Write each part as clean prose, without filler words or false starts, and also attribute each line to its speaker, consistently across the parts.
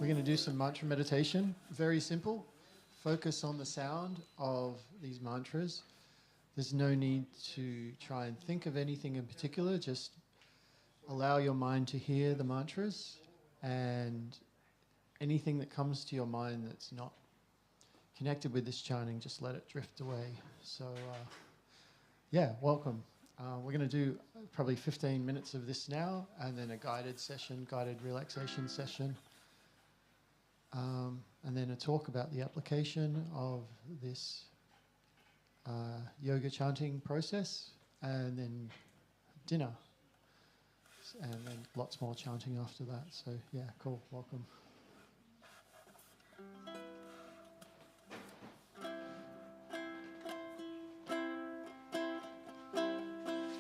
Speaker 1: We're going to do some mantra meditation. Very simple. Focus on the sound of these mantras. There's no need to try and think of anything in particular. Just allow your mind to hear the mantras, and anything that comes to your mind that's not connected with this chanting, just let it drift away. So, welcome. We're going to do probably 15 minutes of this now, and then a guided session, guided relaxation session, and then a talk about the application of this yoga chanting process, and then dinner, and then lots more chanting after that. So, cool. Welcome.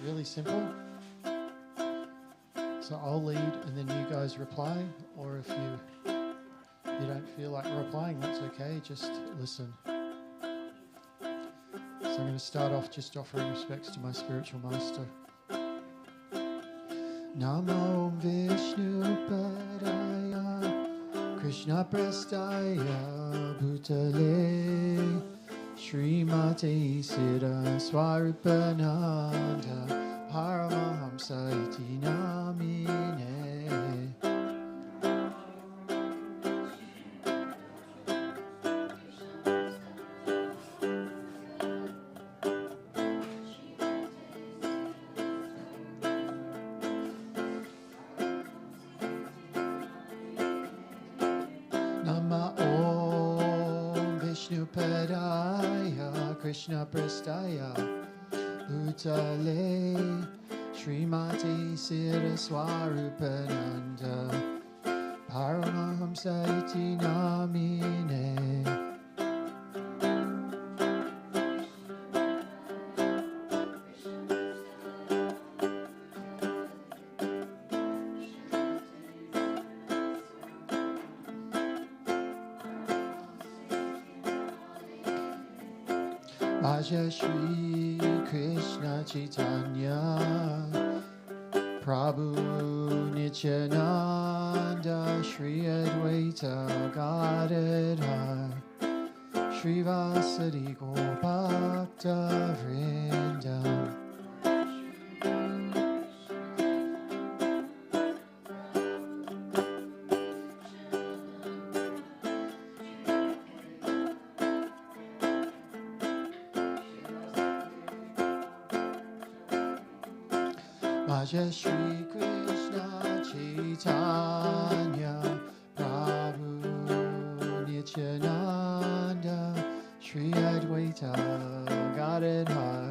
Speaker 1: Really simple. So I'll lead and then you guys reply, or if you don't feel like replying, that's okay, just listen. So I'm going to start off just offering respects to my spiritual master. Namo Vishnu Padaya Krishna Prastaya Bhutale Srimate Siddha Swarupananda Paramahamsa Iti Namine. Nama Om Vishnu Padaya Krishna Prastaya Bhutale Srimati Siddha Swarupananda Paramahamsa Iti Namine. Bhaja Shri Krishna Chaitanya Prabhu Nityananda Shri Advaita Gadadhar Shri Vasadi Gopakta Vrindam. Bhaja Shri Krishna Chaitanya Prabhu Nityananda Shri Advaita Gadadhar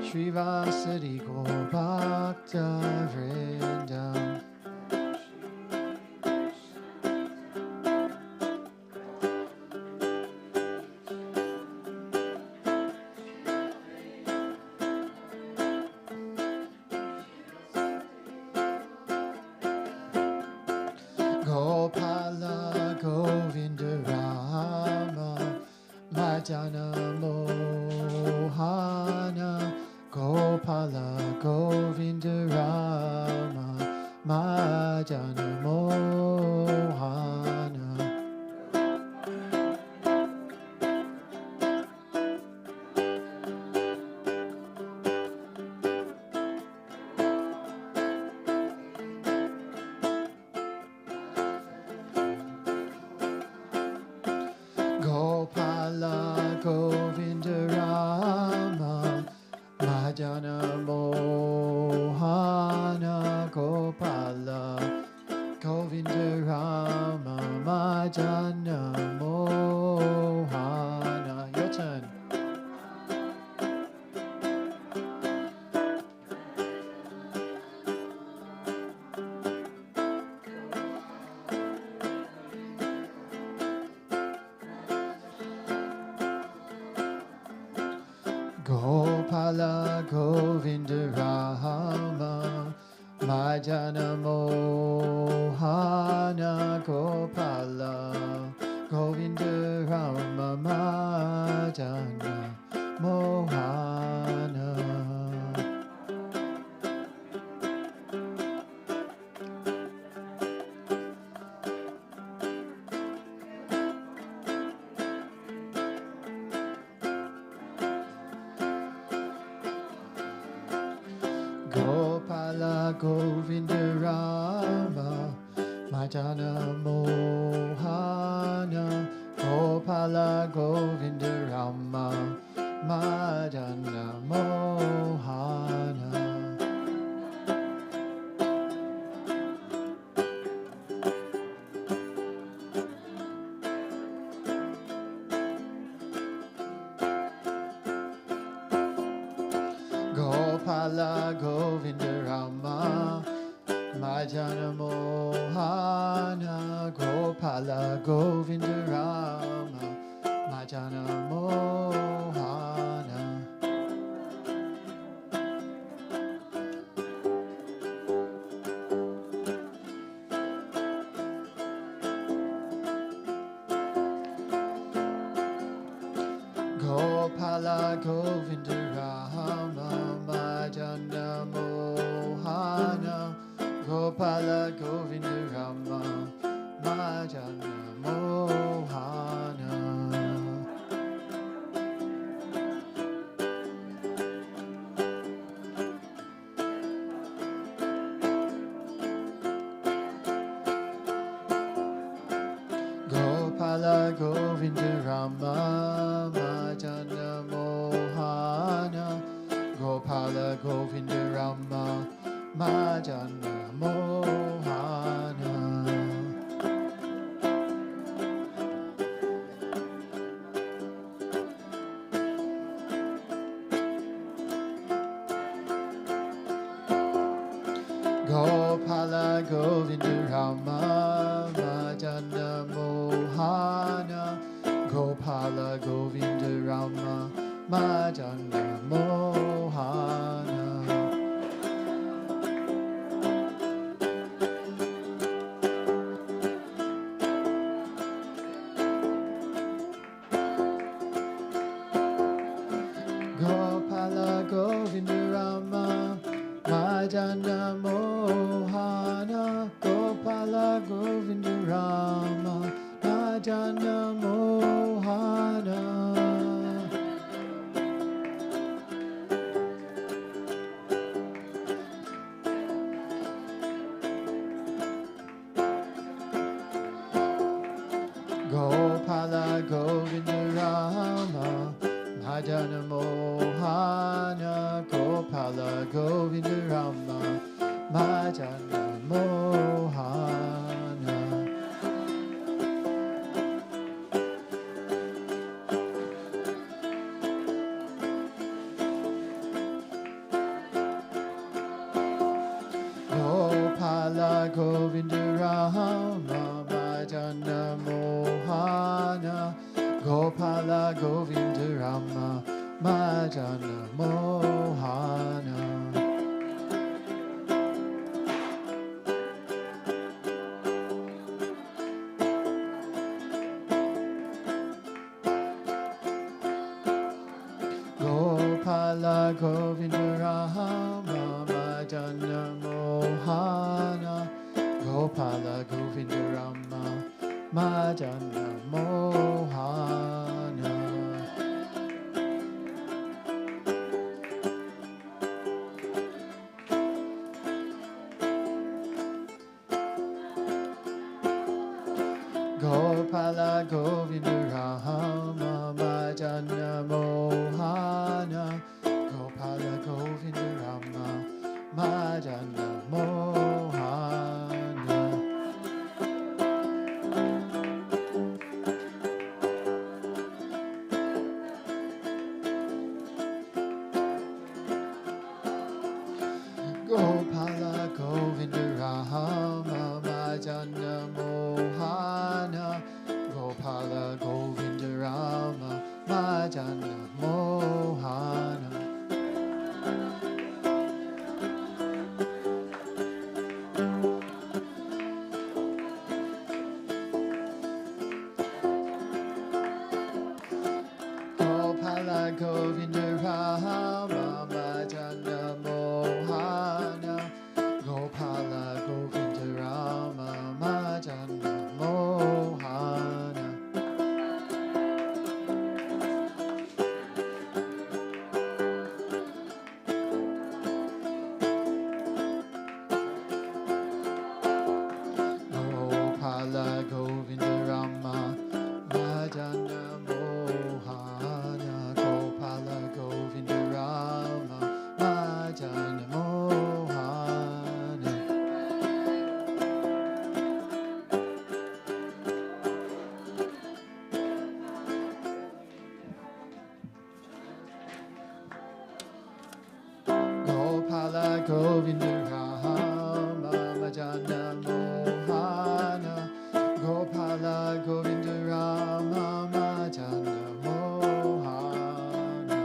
Speaker 1: Shri Vasadi Gopakta Vrindam. Gopala Govinda Rama Madana Mohana Gopala Govinda Rama Madana Mohana. Gopala Govinda Rama Madana Mohana Gopala Govinda Rama Madana Mohana. Your turn. Gopala Govinda Rama Madana Mohana Gopala Govinda Rama Madana Mohana. Govinda Rama Madana Mohana Gopala Govinda Rama Madana Mohana. Gopala Govinda Rama Madana Mohana Gopala Govinda Rama Madana Mohana. Gopala Govinda Rama Madana Mohana Gopala Govinda Rama Madana Mohana. Gopala Govinda Rama Madana Mohana Gopala Govinda Rama Madana Mohana. Gopala Govinda Rama Madana Mohana Gopala Govinda Rama Madana Mohana. Gopala Govinda Rama Madana Mohana Gopala Govinda Rama Madana Mohana. Gopala Govinda Rama Madana Mohana Gopala Govinda Rama Madana Mohana. Gopala Govinda Rama Madana Mohana Gopala Govinda Rama Madana Mohana. Gopala Govinda Rama Madana Mohana Gopala Govinda Rama Madana Mohana. Gopala Govinda Rama Madana Mohana Gopala Govinda Rama Madana Mohana. Gopala Govinda Rama Madana Mohana Gopala Govinda Rama Madana Mohana. Gopala Govinda Rama Madana Mohana Gopala Govinda Rama Madana Mohana. Gopala Govinda Rama Madana Mohana Gopala Govinda Rama Madana Mohana Gopala Govinda Rama Madana Mohana Gopala Govinda Rama Madana Mohana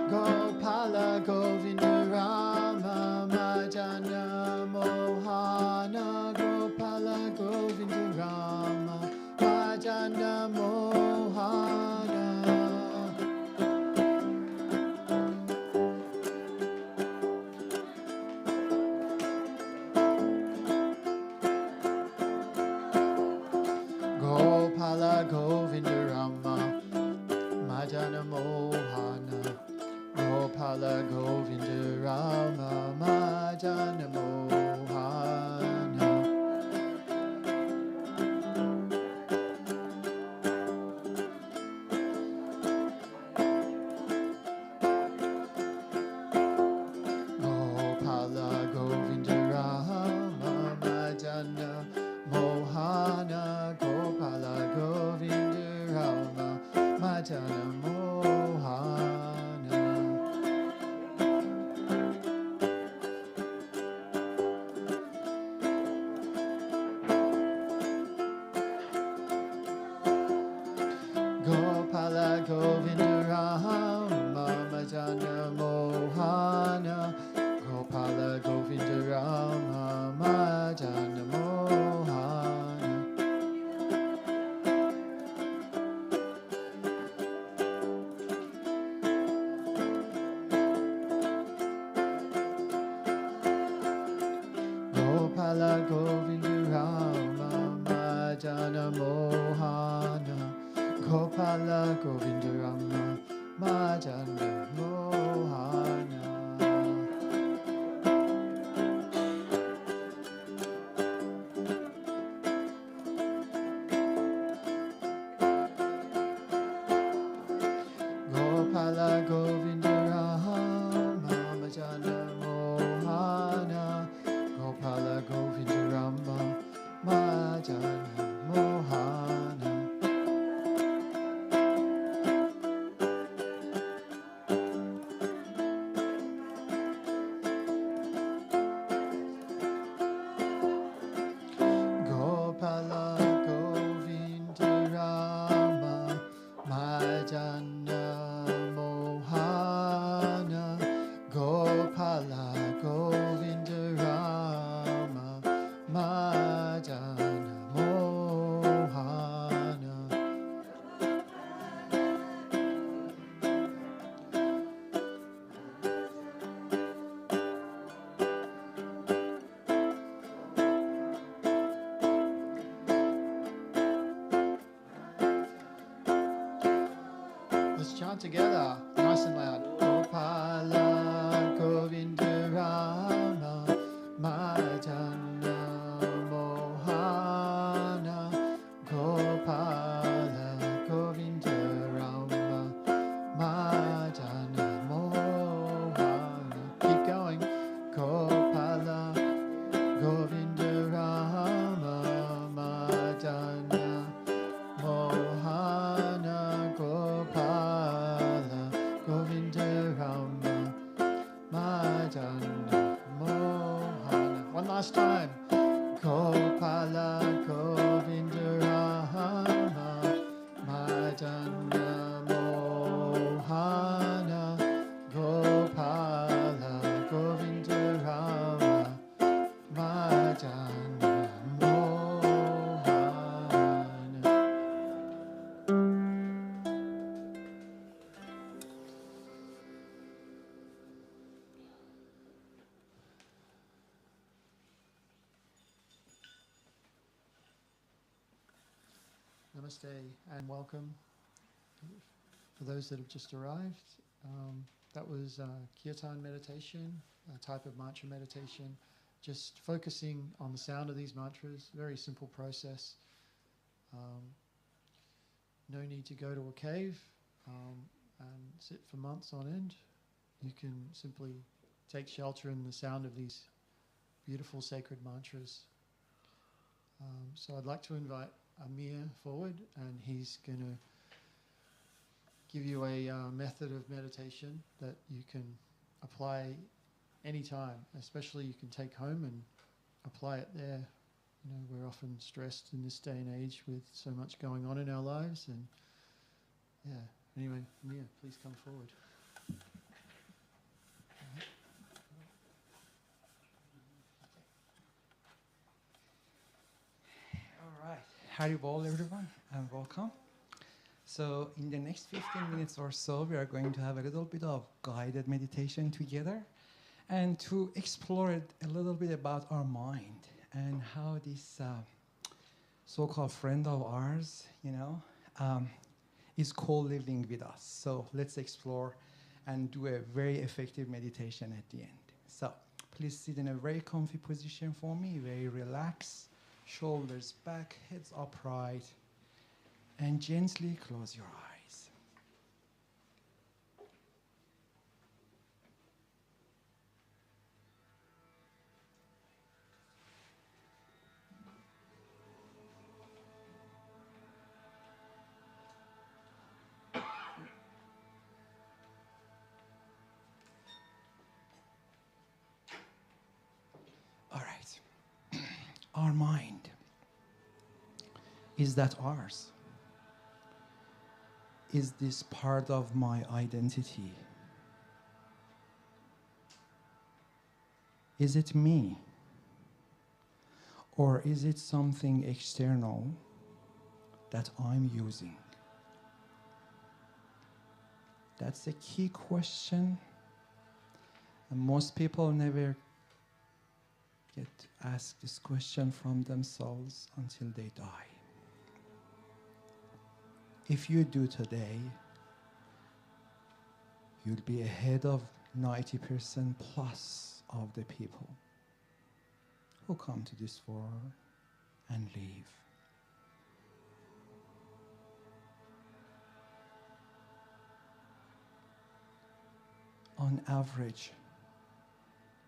Speaker 1: Gopala Govinda Rama Madana Mohana Gopala Govinda Rama Madana Mohana Gopala Govinda Rama Madana Mohana Gopala Govinda Rama Madana Mohana Gopala Govinda Rama Madana Mohana Gopala Govinda Rama Madana Mohana Gopala Govinda Rama Madana Mohana Gopala Govinda Rama Madana Mohana Gopala Govinda Rama Madana Mohana Gopala Govinda Rama Madana Mohana Gopala Govinda Rama Madana Mohana Gopala Govinda Rama Madana Mohana Gopala Govinda Rama Madana Mohana Gopala Govinda Rama Madana Mohana Let's chant together, nice and loud. Gopala Govinda Rama Madana Mohana Gopala Govinda Rama Madana Mohana Keep going. Gopala Govinda Rama Madana Mohana Gopala Govinda Rama Madana Mohana One last time. Gopala Govinda Rama Madana Mohana Gopala Govinda Rama Madana Mohana Namaste and welcome. for those that have just arrived, that was kirtan meditation, a type of mantra meditation, just focusing on the sound of these mantras. Very simple process. No need to go to a cave and sit for months on end. You can simply take shelter in the sound of these beautiful sacred mantras. So I'd like to invite Amir forward, and he's going to give you a method of meditation that you can apply anytime. Especially you can take home and apply it there. You know, we're often stressed in this day and age with so much going on in our lives, and anyway, Amir, please come forward.
Speaker 2: All right. Haribol, everyone, and welcome. So in the next 15 minutes or so, we are going to have a little bit of guided meditation together and to explore a little bit about our mind and how this so-called friend of ours, is co-living with us. So let's explore and do a very effective meditation at the end. So please sit in a very comfy position for me, very relaxed, shoulders back, heads upright, and gently close your eyes. All right. Our mind, is that ours? Is this part of my identity? Is it me? Or is it something external that I'm using? That's a key question, and most people never get asked this question from themselves until they die. If you do today, you'll be ahead of 90% plus of the people who come to this world and leave. On average,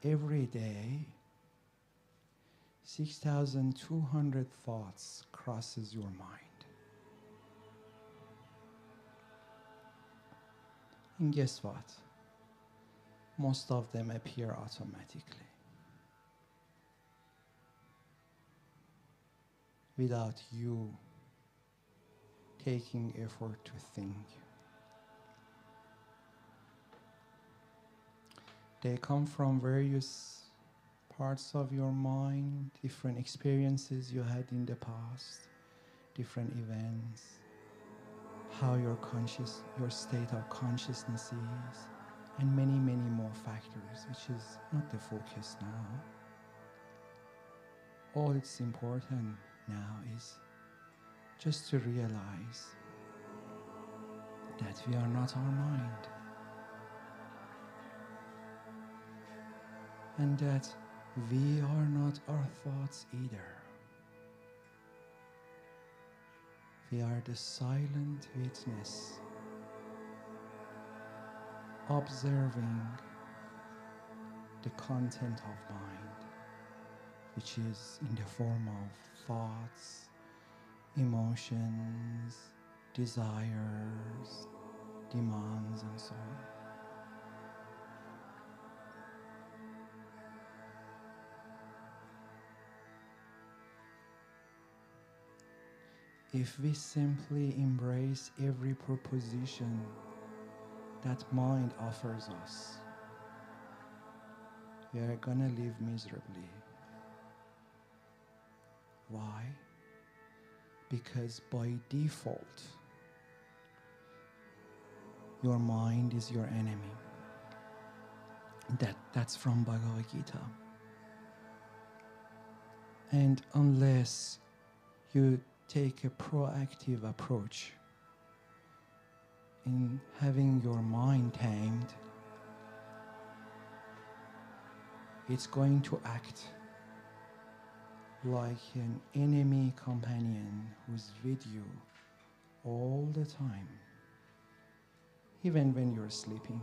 Speaker 2: every day, 6,200 thoughts crosses your mind. And guess what? Most of them appear automatically, without you taking effort to think. They come from various parts of your mind, different experiences you had in the past, different events, how your state of consciousness is, and many, many more factors, which is not the focus now. All it's important now is just to realize that we are not our mind, and that we are not our thoughts either. We are the silent witness, observing the content of mind, which is in the form of thoughts, emotions, desires, demands, and so on. If we simply embrace every proposition that mind offers us, we are gonna live miserably. Why? Because by default, your mind is your enemy. That's from Bhagavad-Gita. And unless you take a proactive approach, in having your mind tamed, it's going to act like an enemy companion who's with you all the time, even when you're sleeping.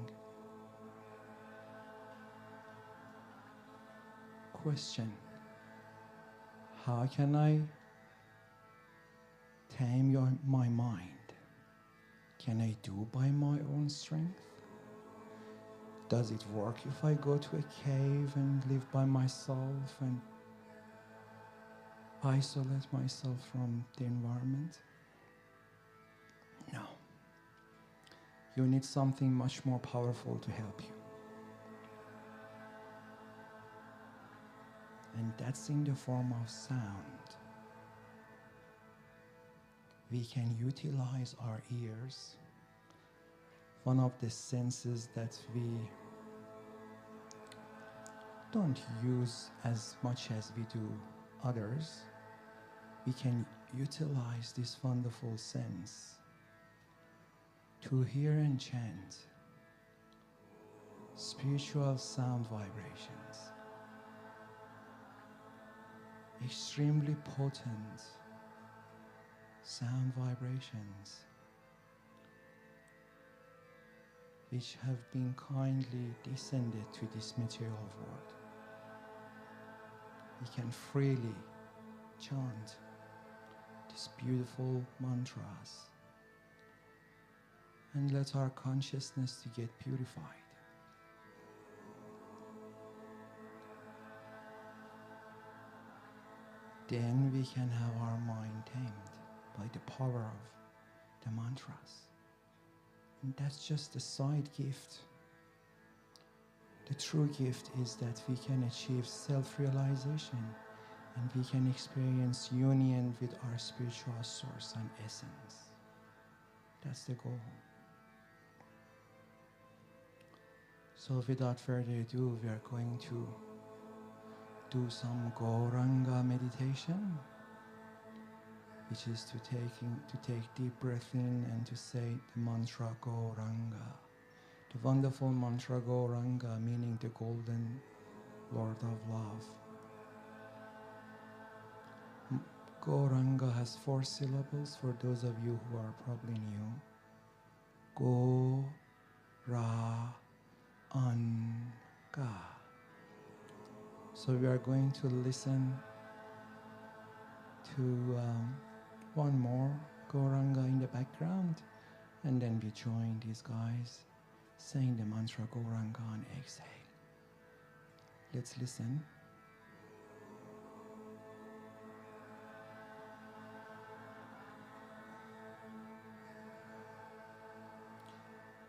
Speaker 2: Question: how can I tame my mind? Can I do by my own strength? Does it work if I go to a cave and live by myself and isolate myself from the environment? No. You need something much more powerful to help you. And that's in the form of sound. We can utilize our ears, one of the senses that we don't use as much as we do others. We can utilize this wonderful sense to hear and chant spiritual sound vibrations, extremely potent sound vibrations which have been kindly descended to this material world. We can freely chant these beautiful mantras and let our consciousness to get purified. Then we can have our mind tamed by the power of the mantras. And that's just a side gift. The true gift is that we can achieve self-realization and we can experience union with our spiritual source and essence. That's the goal. So without further ado, we are going to do some Gauranga meditation, which is to take deep breath in and to say the mantra Gauranga, the wonderful mantra Gauranga, meaning the golden Lord of Love. Gauranga has 4 syllables for those of you who are probably new. Go, Ra, Anga. So we are going to listen to one more Gauranga in the background, and then we join these guys saying the mantra Gauranga on exhale. Let's listen.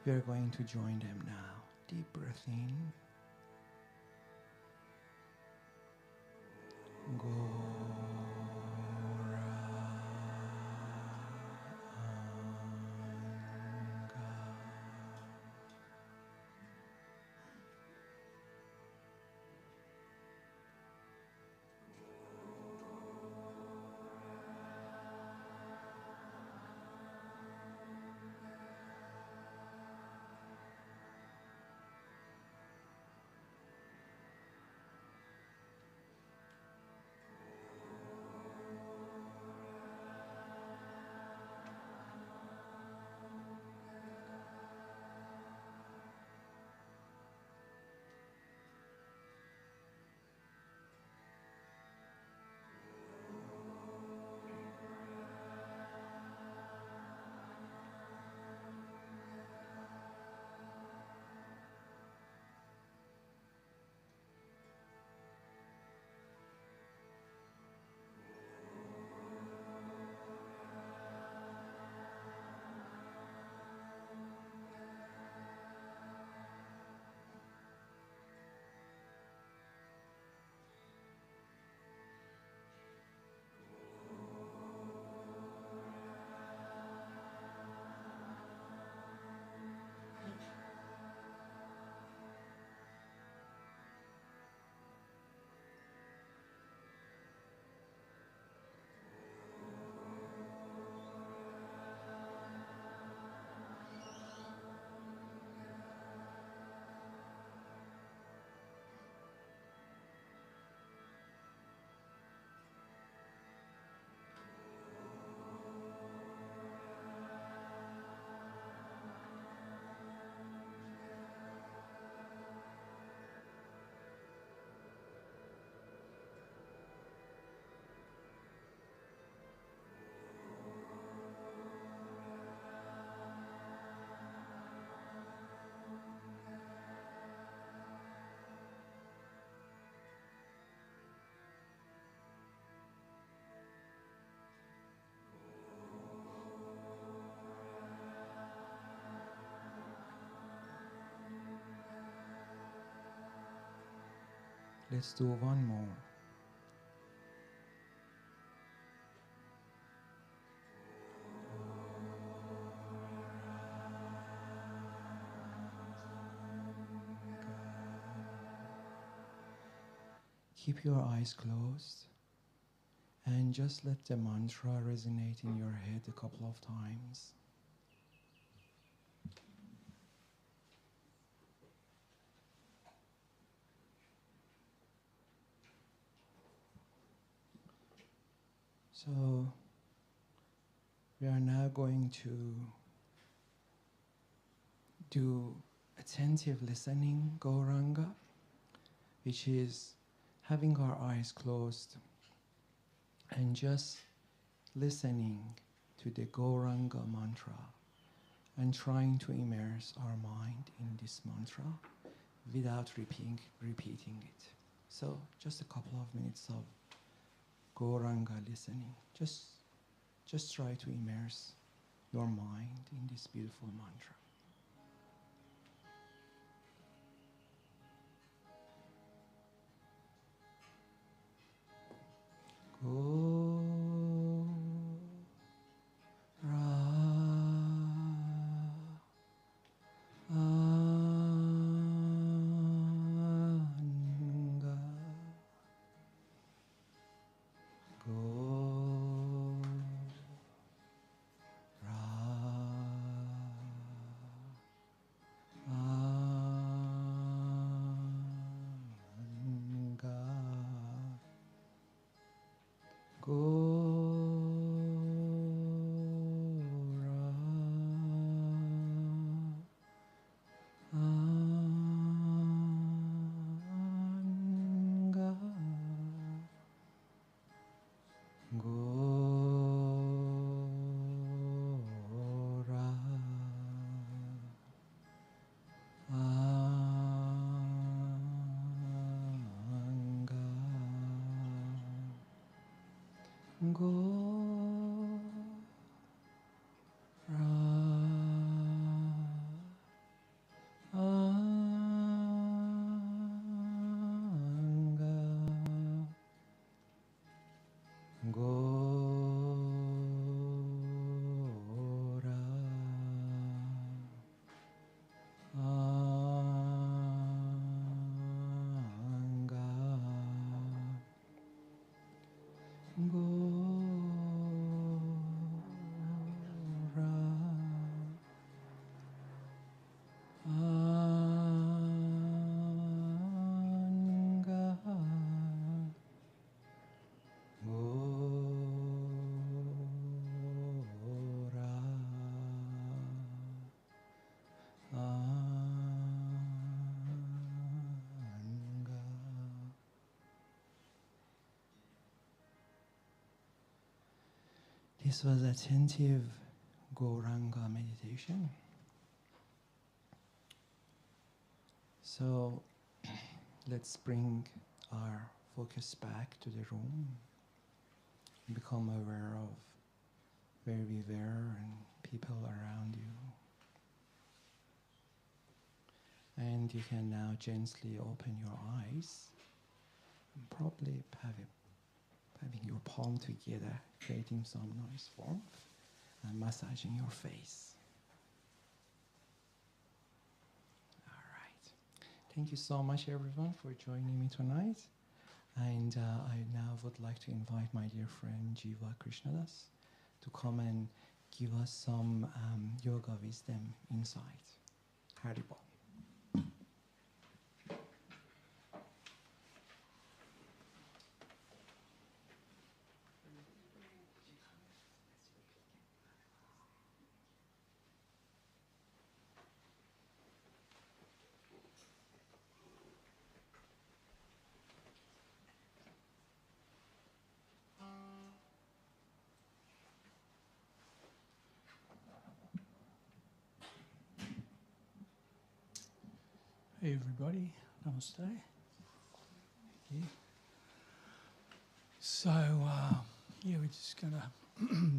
Speaker 2: We are going to join them now. Deep breath in. Let's do one more. Keep your eyes closed and just let the mantra resonate in your head a couple of times. So we are now going to do attentive listening, Gauranga, which is having our eyes closed and just listening to the Gauranga mantra and trying to immerse our mind in this mantra without repeating it. So just a couple of minutes of Gauranga listening. Just try to immerse your mind in this beautiful mantra. This was attentive Gauranga meditation. So let's bring our focus back to the room, become aware of where we were and people around you. And you can now gently open your eyes and probably having your palm together, creating some nice warmth and massaging your face. All right. Thank you so much, everyone, for joining me tonight. And I now would like to invite my dear friend Jiva Krishnadas to come and give us some yoga wisdom insight. Haribol.
Speaker 3: Hey everybody, namaste. Thank you. So, we're just going to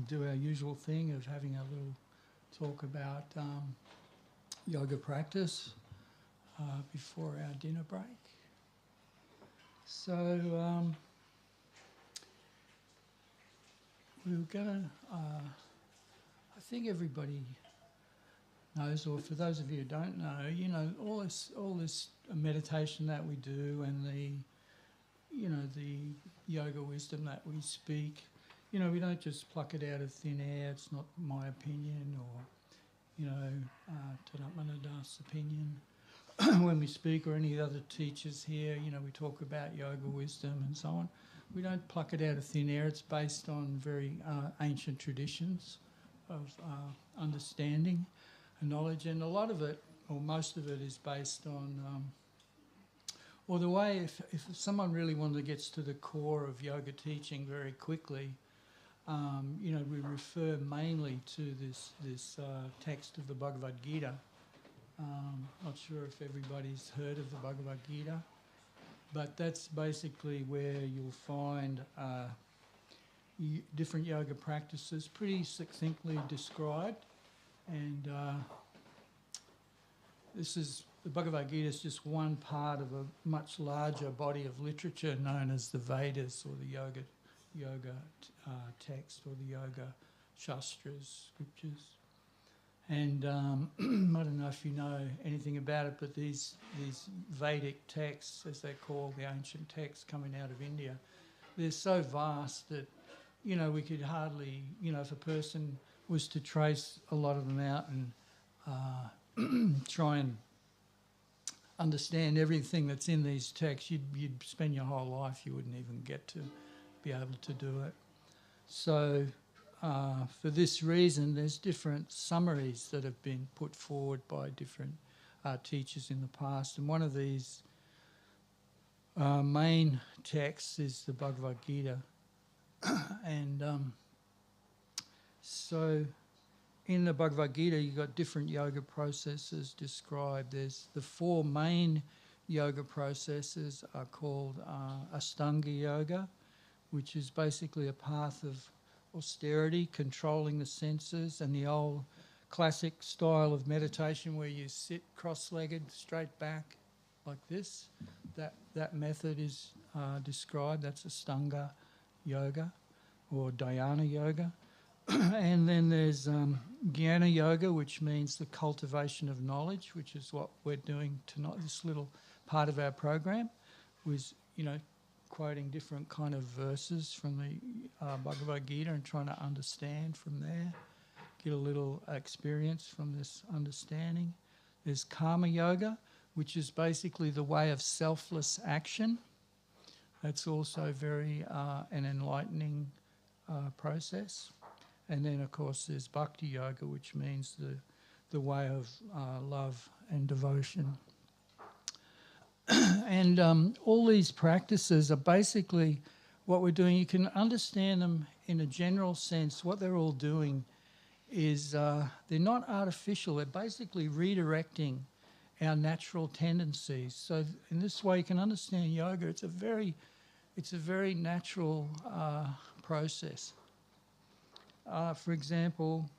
Speaker 3: do our usual thing of having a little talk about yoga practice before our dinner break. So we were going to, I think everybody knows, or for those of you who don't know, you know, all this meditation that we do and the yoga wisdom that we speak, you know, we don't just pluck it out of thin air. It's not my opinion or, you know, Tadatmanada's opinion. When we speak, or any other teachers here, you know, we talk about yoga wisdom and so on. We don't pluck it out of thin air. It's based on very ancient traditions of understanding and knowledge, and a lot of it, or most of it, is based on, or the way, if someone really wanted to get to the core of yoga teaching very quickly, you know, we refer mainly to this text of the Bhagavad-Gita. Not sure if everybody's heard of the Bhagavad-Gita, but that's basically where you'll find different yoga practices pretty succinctly described. And the Bhagavad-Gita is just one part of a much larger body of literature known as the Vedas, or the yoga text, or the yoga shastras, scriptures. And I don't know if you know anything about it, but these Vedic texts, as they're called, the ancient texts coming out of India, they're so vast that, you know, we could hardly, you know, if a person was to trace a lot of them out and try and understand everything that's in these texts, you'd spend your whole life, you wouldn't even get to be able to do it. So for this reason, there's different summaries that have been put forward by different teachers in the past. And one of these main texts is the Bhagavad-Gita. And so in the Bhagavad-Gita, you've got different yoga processes described. There's the four main yoga processes are called Astunga Yoga, which is basically a path of austerity, controlling the senses, and the old classic style of meditation where you sit cross-legged, straight back, like this. That method is described. That's Astunga Yoga, or Dhyana Yoga. And then there's Jnana Yoga, which means the cultivation of knowledge, which is what we're doing tonight. This little part of our program was, you know, quoting different kind of verses from the Bhagavad-Gita and trying to understand from there, get a little experience from this understanding. There's Karma Yoga, which is basically the way of selfless action. That's also very an enlightening process. And then, of course, there's Bhakti Yoga, which means the way of love and devotion. And all these practices are basically what we're doing. You can understand them in a general sense. What they're all doing is they're not artificial. They're basically redirecting our natural tendencies. So in this way, you can understand yoga. It's a very natural process. For example,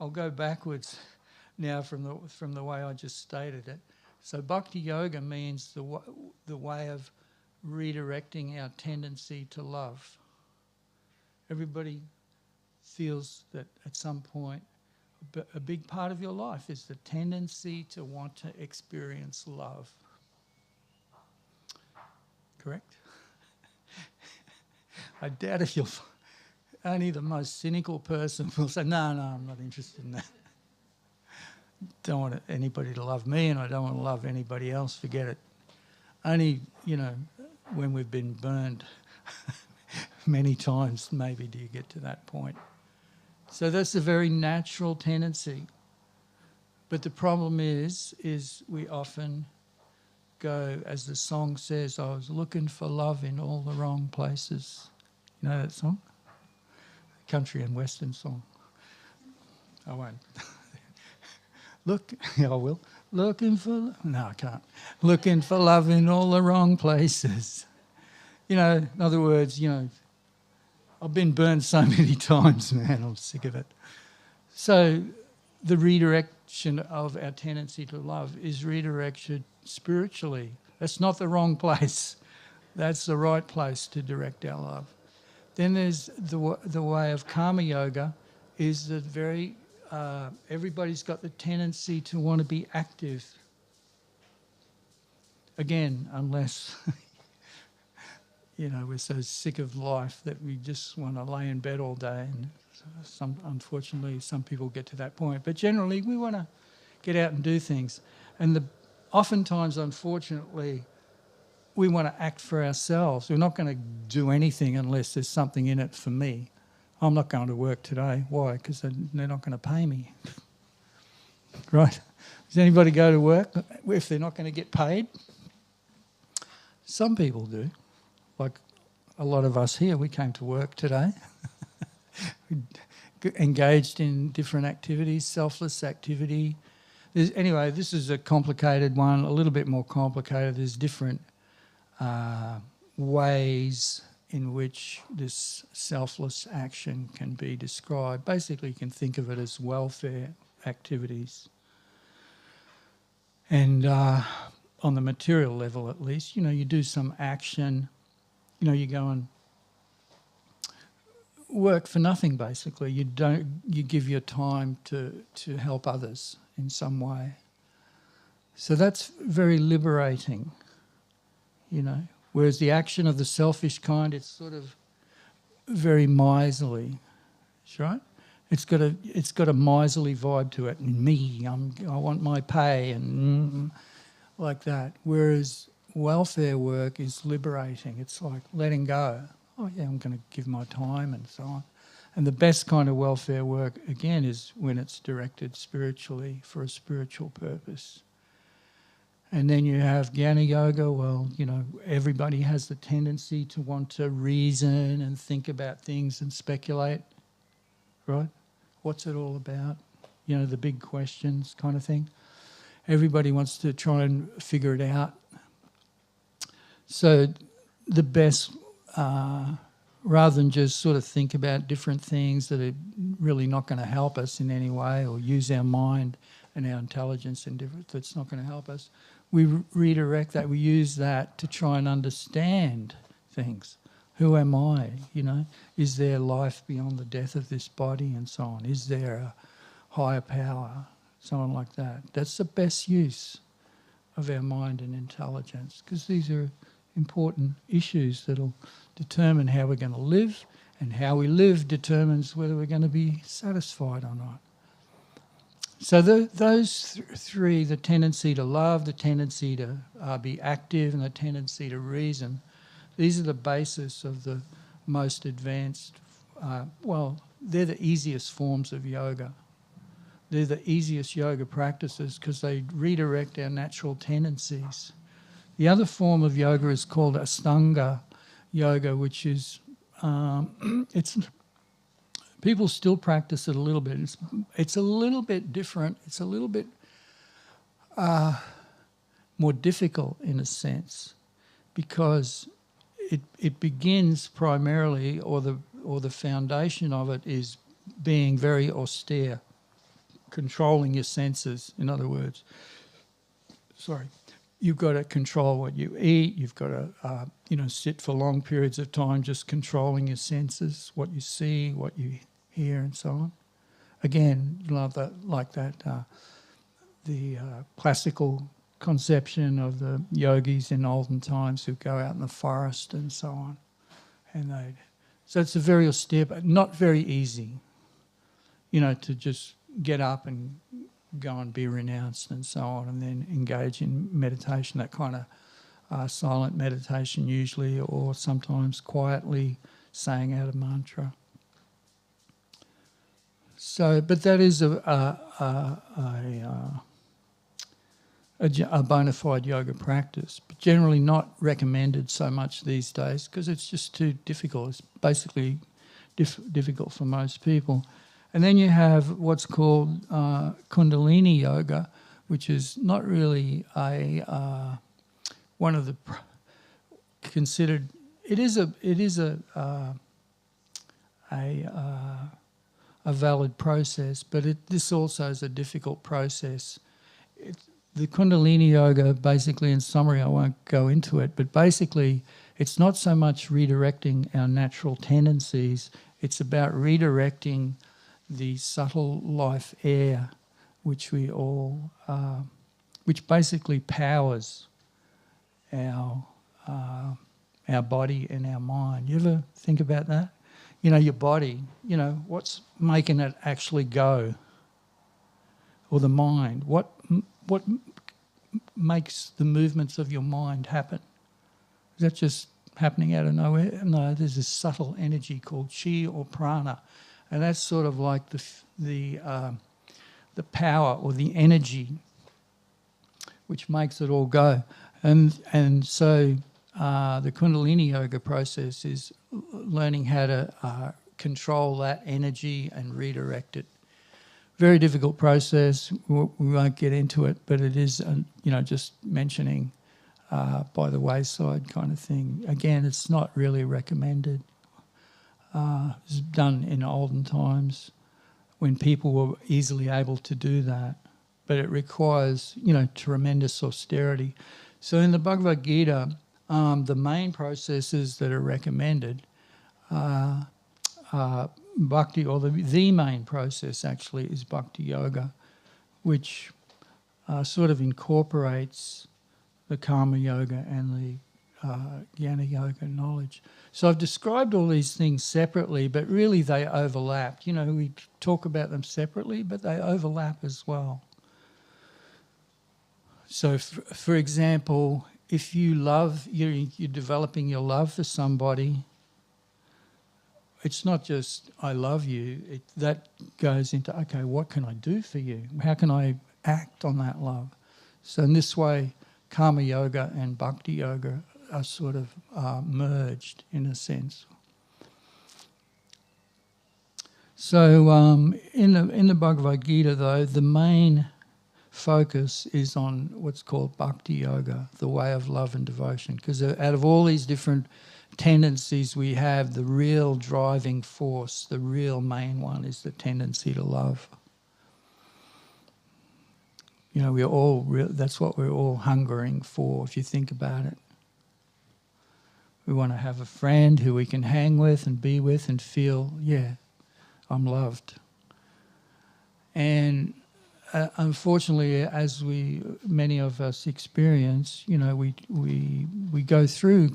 Speaker 3: I'll go backwards now from the way I just stated it. So Bhakti Yoga means the way of redirecting our tendency to love. Everybody feels that at some point a big part of your life is the tendency to want to experience love. Correct? I doubt if only the most cynical person will say, no, I'm not interested in that. Don't want anybody to love me, and I don't want to love anybody else. Forget it. Only, you know, when we've been burned many times, maybe do you get to that point. So that's a very natural tendency. But the problem is we often go, as the song says, I was looking for love in all the wrong places. You know that song? Country and Western song. I won't. I will. No, I can't. Looking for love in all the wrong places. You know, in other words, you know, I've been burned so many times, man, I'm sick of it. So the redirection of our tendency to love is redirection spiritually. That's not the wrong place. That's the right place to direct our love. Then there's the way of karma yoga, is that everybody's got the tendency to want to be active. Again, unless we're so sick of life that we just want to lay in bed all day. And unfortunately, some people get to that point. But generally, we want to get out and do things. And oftentimes, unfortunately, we want to act for ourselves. We're not going to do anything unless there's something in it for me. I'm not going to work today. Why? Because they're not going to pay me. Right? Does anybody go to work if they're not going to get paid? Some people do. Like a lot of us here, we came to work today. We engaged in different activities, selfless activity. Anyway, this is a complicated one, a little bit more complicated. There's different ways in which this selfless action can be described. Basically, you can think of it as welfare activities. And on the material level, at least, you do some action. You go and work for nothing, basically. You give your time to help others in some way. So that's very liberating, Whereas the action of the selfish kind, it's sort of very miserly, right? It's got a miserly vibe to it. And me, I want my pay and like that. Whereas welfare work is liberating. It's like letting go. Oh yeah, I'm going to give my time and so on. And the best kind of welfare work, again, is when it's directed spiritually for a spiritual purpose. And then you have Jnana Yoga. Well, everybody has the tendency to want to reason and think about things and speculate, right? What's it all about? The big questions kind of thing. Everybody wants to try and figure it out. So the best, rather than just sort of think about different things that are really not going to help us in any way, or use our mind and our intelligence in different, that's not going to help us, we redirect that. We use that to try and understand things. Who am I? Is there life beyond the death of this body, and so on? Is there a higher power? So on like that. That's the best use of our mind and intelligence, because these are important issues that'll determine how we're going to live, and how we live determines whether we're going to be satisfied or not. So those three, the tendency to love, the tendency to be active, and the tendency to reason, these are the basis of the most advanced, they're the easiest forms of yoga. They're the easiest yoga practices because they redirect our natural tendencies. The other form of yoga is called Astunga Yoga, which is, people still practice it a little bit. It's a little bit different. It's a little bit more difficult in a sense, because it begins primarily, or the foundation of it is being very austere, controlling your senses. In other words, you've got to control what you eat. You've got to sit for long periods of time, just controlling your senses, what you see, what you hear, and so on. Again, the classical conception of the yogis in olden times who go out in the forest and so on. So it's a very austere, but not very easy, to just get up and go and be renounced and so on, and then engage in meditation, that kind of silent meditation usually, or sometimes quietly saying out a mantra. So, but that is a bona fide yoga practice, but generally not recommended so much these days because it's just too difficult. It's basically difficult for most people. And then you have what's called Kundalini Yoga, which is not really one of the considered. It is a valid process, but this also is a difficult process. The Kundalini Yoga, basically, in summary, I won't go into it, but basically it's not so much redirecting our natural tendencies, it's about redirecting the subtle life air which we all, which basically powers our body and our mind. You ever think about that? You know, your body, you know, what's making it actually go? Or the mind, what makes the movements of your mind happen? Is that just happening out of nowhere? No, there's this subtle energy called chi or prana, and that's sort of like the power or the energy which makes it all go. And so the Kundalini Yoga process is learning how to control that energy and redirect it. Very difficult process. We won't get into it, but it is, just mentioning by the wayside kind of thing. Again, it's not really recommended. It's done in olden times when people were easily able to do that, but it requires, tremendous austerity. So in the Bhagavad-Gita, the main processes that are recommended Bhakti, or the main process actually is Bhakti Yoga, which sort of incorporates the Karma Yoga and the Jnana Yoga knowledge. So I've described all these things separately, but really they overlap. You know, we talk about them separately, but they overlap as well. So, for example, if you love, you're developing your love for somebody, it's not just, I love you. That goes into, okay, what can I do for you? How can I act on that love? So in this way, Karma Yoga and Bhakti Yoga are sort of merged in a sense. So in the Bhagavad-Gita, though, the main focus is on what's called Bhakti Yoga, the way of love and devotion. Because out of all these different tendencies we have, the real driving force, the real main one is the tendency to love. You know, we're all that's what we're all hungering for, if you think about it. We want to have a friend who we can hang with and be with and feel, yeah, I'm loved. And unfortunately, as many of us experience, you know, we go through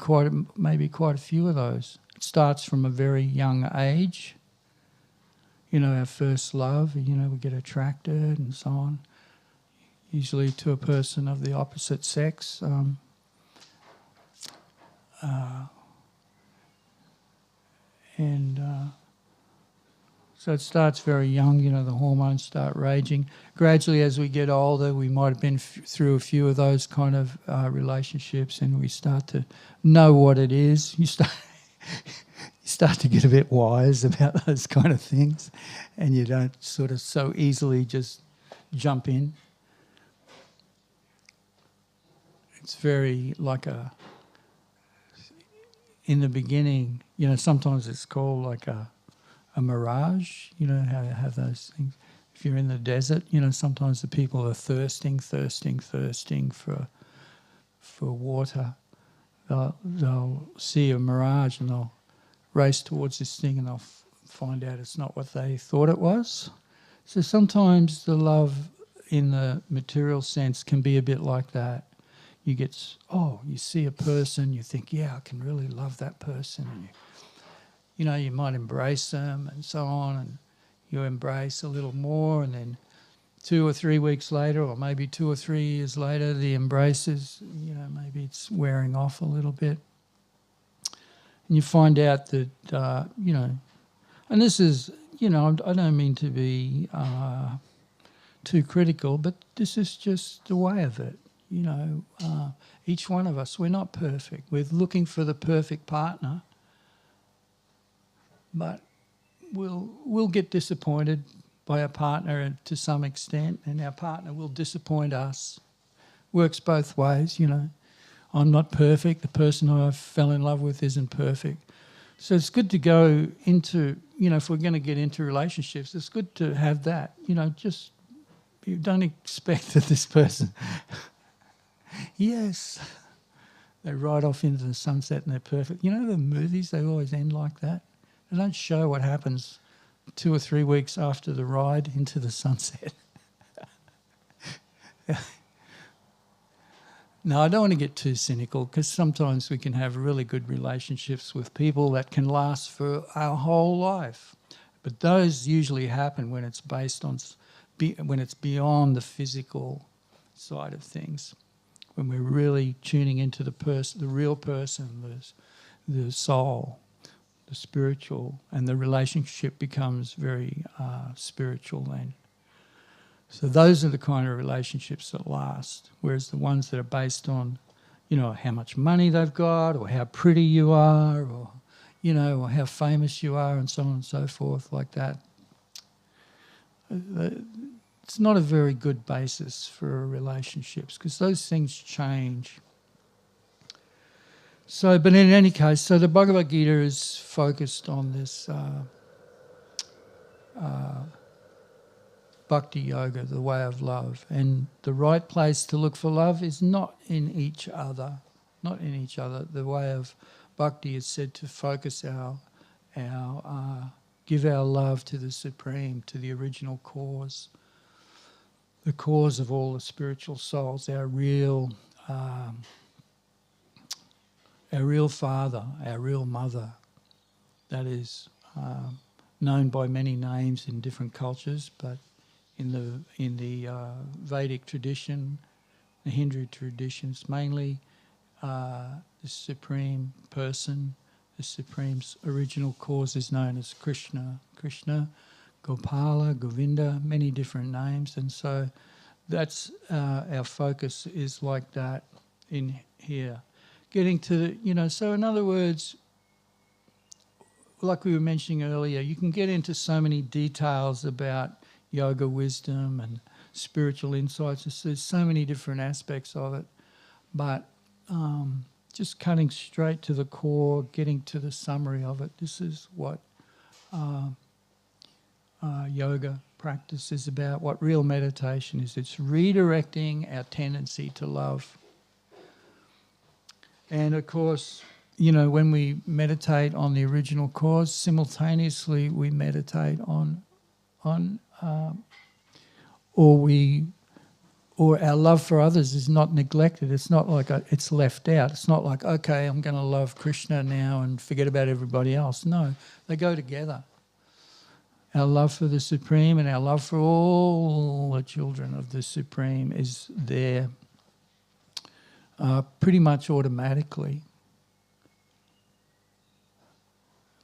Speaker 3: maybe quite a few of those. It starts from a very young age. You know, our first love, you know, we get attracted and so on, usually to a person of the opposite sex. So it starts very young, you know, the hormones start raging. Gradually, as we get older, we might have been through a few of those kind of relationships, and we start to know what it is. You start to get a bit wise about those kind of things, and you don't sort of so easily just jump in. It's very like in the beginning, you know, sometimes it's called like a mirage, you know, how to have those things. If you're in the desert, you know, sometimes the people are thirsting for water. They'll see a mirage and they'll race towards this thing and they'll find out it's not what they thought it was. So sometimes the love in the material sense can be a bit like that. You see a person, you think, yeah, I can really love that person. And you know, you might embrace them and so on, and you embrace a little more, and then 2 or 3 weeks later, or maybe 2 or 3 years later, the embrace is, you know, maybe it's wearing off a little bit. And you find out that, you know, and this is, you know, I don't mean to be too critical, but this is just the way of it. You know, each one of us, we're not perfect. We're looking for the perfect partner. But we'll get disappointed by our partner to some extent, and our partner will disappoint us. Works both ways, you know. I'm not perfect. The person who I fell in love with isn't perfect. So it's good to go into, you know, if we're going to get into relationships, it's good to have that. You know, just you don't expect that this person, yes, They ride off into the sunset and they're perfect. You know the movies, they always end like that. They don't show what happens 2 or 3 weeks after the ride into the sunset. No, I don't want to get too cynical, because sometimes we can have really good relationships with people that can last for our whole life. But those usually happen when it's based on, when it's beyond the physical side of things. When we're really tuning into the person, the real person, the soul, the spiritual, and the relationship becomes very spiritual then. So those are the kind of relationships that last, whereas the ones that are based on, how much money they've got, or how pretty you are, or, or how famous you are, and so on and so forth, like that. It's not a very good basis for relationships, because those things change. So, but in any case, so the Bhagavad-Gita is focused on this Bhakti Yoga, the way of love. And the right place to look for love is not in each other. Not in each other. The way of Bhakti is said to focus give our love to the Supreme, to the original cause. The cause of all the spiritual souls, our real Father, our real Mother, that is known by many names in different cultures, but in the Vedic tradition, the Hindu traditions, mainly the Supreme Person, the Supreme's original cause is known as Krishna. Krishna, Gopala, Govinda, many different names, and so that's our focus is like that in here. Getting to so in other words, like we were mentioning earlier, you can get into so many details about yoga wisdom and spiritual insights. There's so many different aspects of it, but just cutting straight to the core, getting to the summary of it, this is what yoga practice is about, what real meditation is. It's redirecting our tendency to love. And of course, when we meditate on the original cause, simultaneously we meditate on or our love for others is not neglected. It's not like it's left out. It's not like, okay, I'm going to love Krishna now and forget about everybody else. No, they go together. Our love for the Supreme and our love for all the children of the Supreme is there pretty much automatically.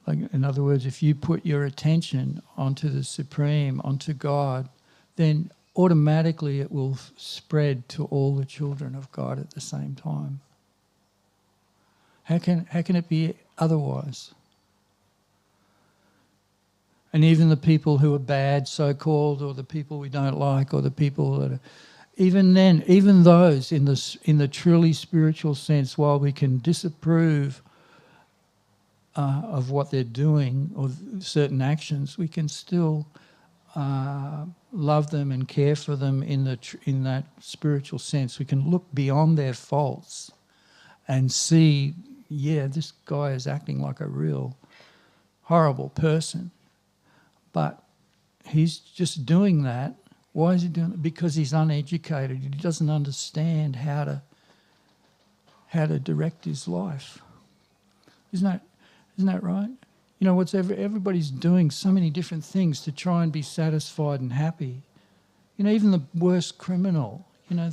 Speaker 3: Like, in other words, if you put your attention onto the Supreme, onto God, then automatically it will spread to all the children of God at the same time. How can it be otherwise? And even the people who are bad, so-called, or the people we don't like, or the people that are... Even then, even those in the truly spiritual sense, while we can disapprove of what they're doing or certain actions, we can still love them and care for them in that spiritual sense. We can look beyond their faults and see, yeah, this guy is acting like a real horrible person, but he's just doing that. Why is he doing it? Because he's uneducated. He doesn't understand how to direct his life. Isn't that right? Everybody's doing so many different things to try and be satisfied and happy. Even the worst criminal,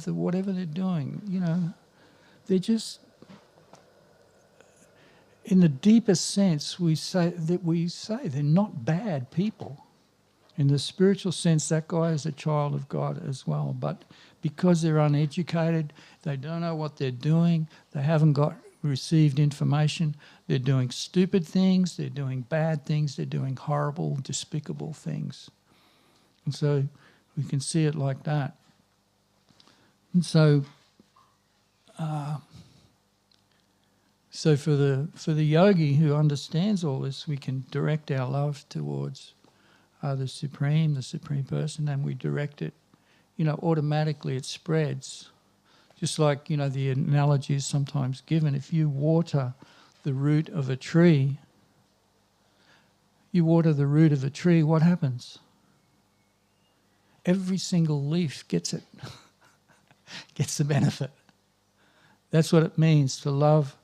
Speaker 3: whatever they're doing, they're just, in the deepest sense, we say they're not bad people. In the spiritual sense, that guy is a child of God as well. But because they're uneducated, they don't know what they're doing, they haven't received information, they're doing stupid things, they're doing bad things, they're doing horrible, despicable things. And so we can see it like that. And so for the yogi who understands all this, we can direct our love towards the Supreme Person, and we direct it, automatically it spreads. Just like, the analogy is sometimes given, if you water the root of a tree, what happens? Every single leaf gets it, gets the benefit. That's what it means to love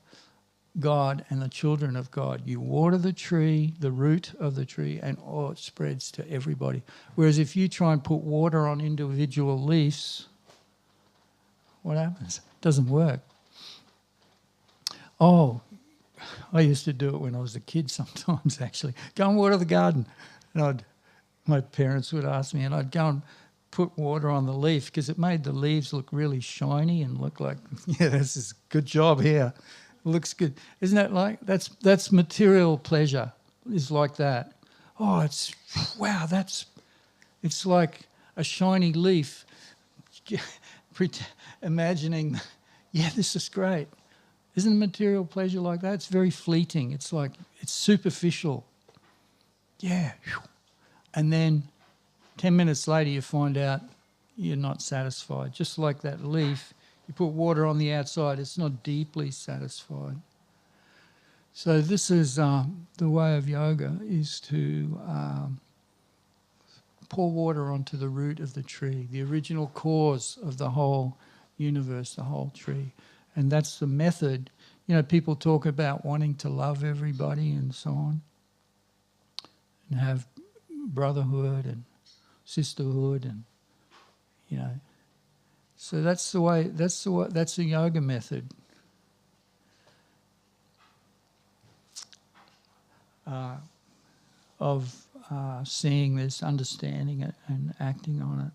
Speaker 3: God and the children of God. You water the tree, the root of the tree, and it spreads to everybody. Whereas if you try and put water on individual leaves, what happens? It doesn't work. Oh, I used to do it when I was a kid sometimes, actually. Go and water the garden. And my parents would ask me, and I'd go and put water on the leaf because it made the leaves look really shiny and look like, yeah, this is a good job here. It looks good. Isn't that like, that's material pleasure, is like that. Oh, it's like a shiny leaf. Imagining, yeah, this is great. Isn't material pleasure like that? It's very fleeting. It's like, it's superficial. Yeah. And then 10 minutes later you find out you're not satisfied. Just like that leaf, you put water on the outside, it's not deeply satisfied. So this is the way of yoga, is to pour water onto the root of the tree, the original cause of the whole universe, the whole tree. And that's the method. People talk about wanting to love everybody and so on, and have brotherhood and sisterhood, and so that's the way. That's the yoga method. Of seeing this, understanding it, and acting on it.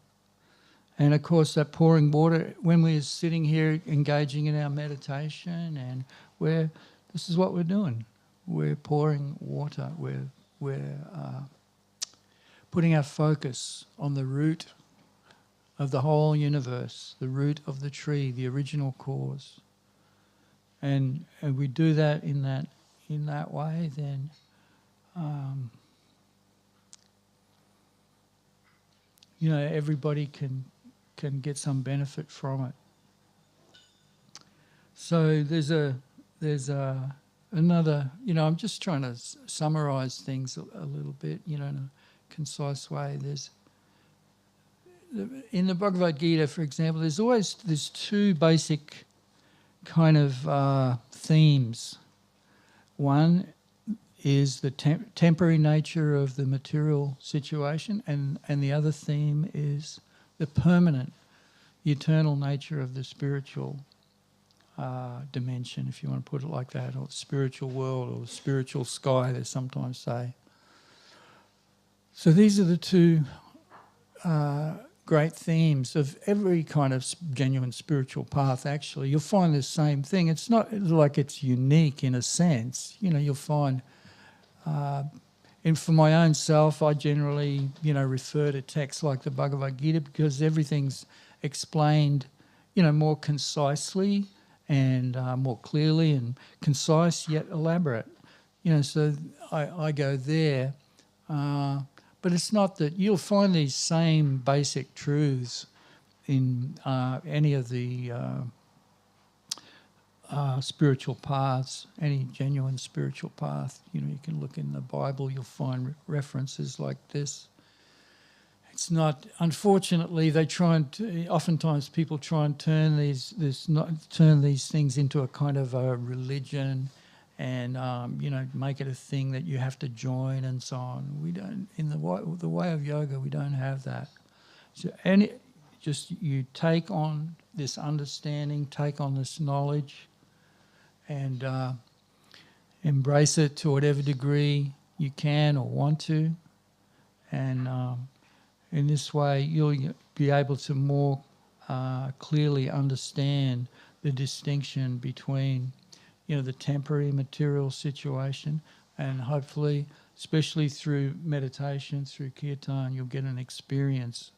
Speaker 3: And of course, that pouring water, when we're sitting here engaging in our meditation, and this is what we're doing. We're pouring water. We're putting our focus on the root of the whole universe, the root of the tree, the original cause. And we do that in that way, then everybody can get some benefit from it. So there's another, I'm just trying to summarize things a little bit, in a concise way. In the Bhagavad-Gita, for example, there's two basic kind of themes. One is the temporary nature of the material situation, and the other theme is the permanent, the eternal nature of the spiritual dimension, if you want to put it like that, or the spiritual world, or the spiritual sky, they sometimes say. So these are the two great themes of every kind of genuine spiritual path, actually. You'll find the same thing. It's not like it's unique in a sense. You'll find... and for my own self, I generally, refer to texts like the Bhagavad-Gita because everything's explained, more concisely and more clearly, and concise yet elaborate. So I go there. But it's not that you'll find these same basic truths in any of the spiritual paths, any genuine spiritual path. You can look in the Bible, you'll find references like this. It's not, unfortunately, oftentimes people try and turn these things into a kind of a religion, and make it a thing that you have to join and so on. We don't, in the way of yoga, we don't have that. So you take on this understanding, take on this knowledge, and embrace it to whatever degree you can or want to. And in this way, you'll be able to more clearly understand the distinction between, the temporary material situation, and hopefully, especially through meditation, through kirtan, you'll get an experience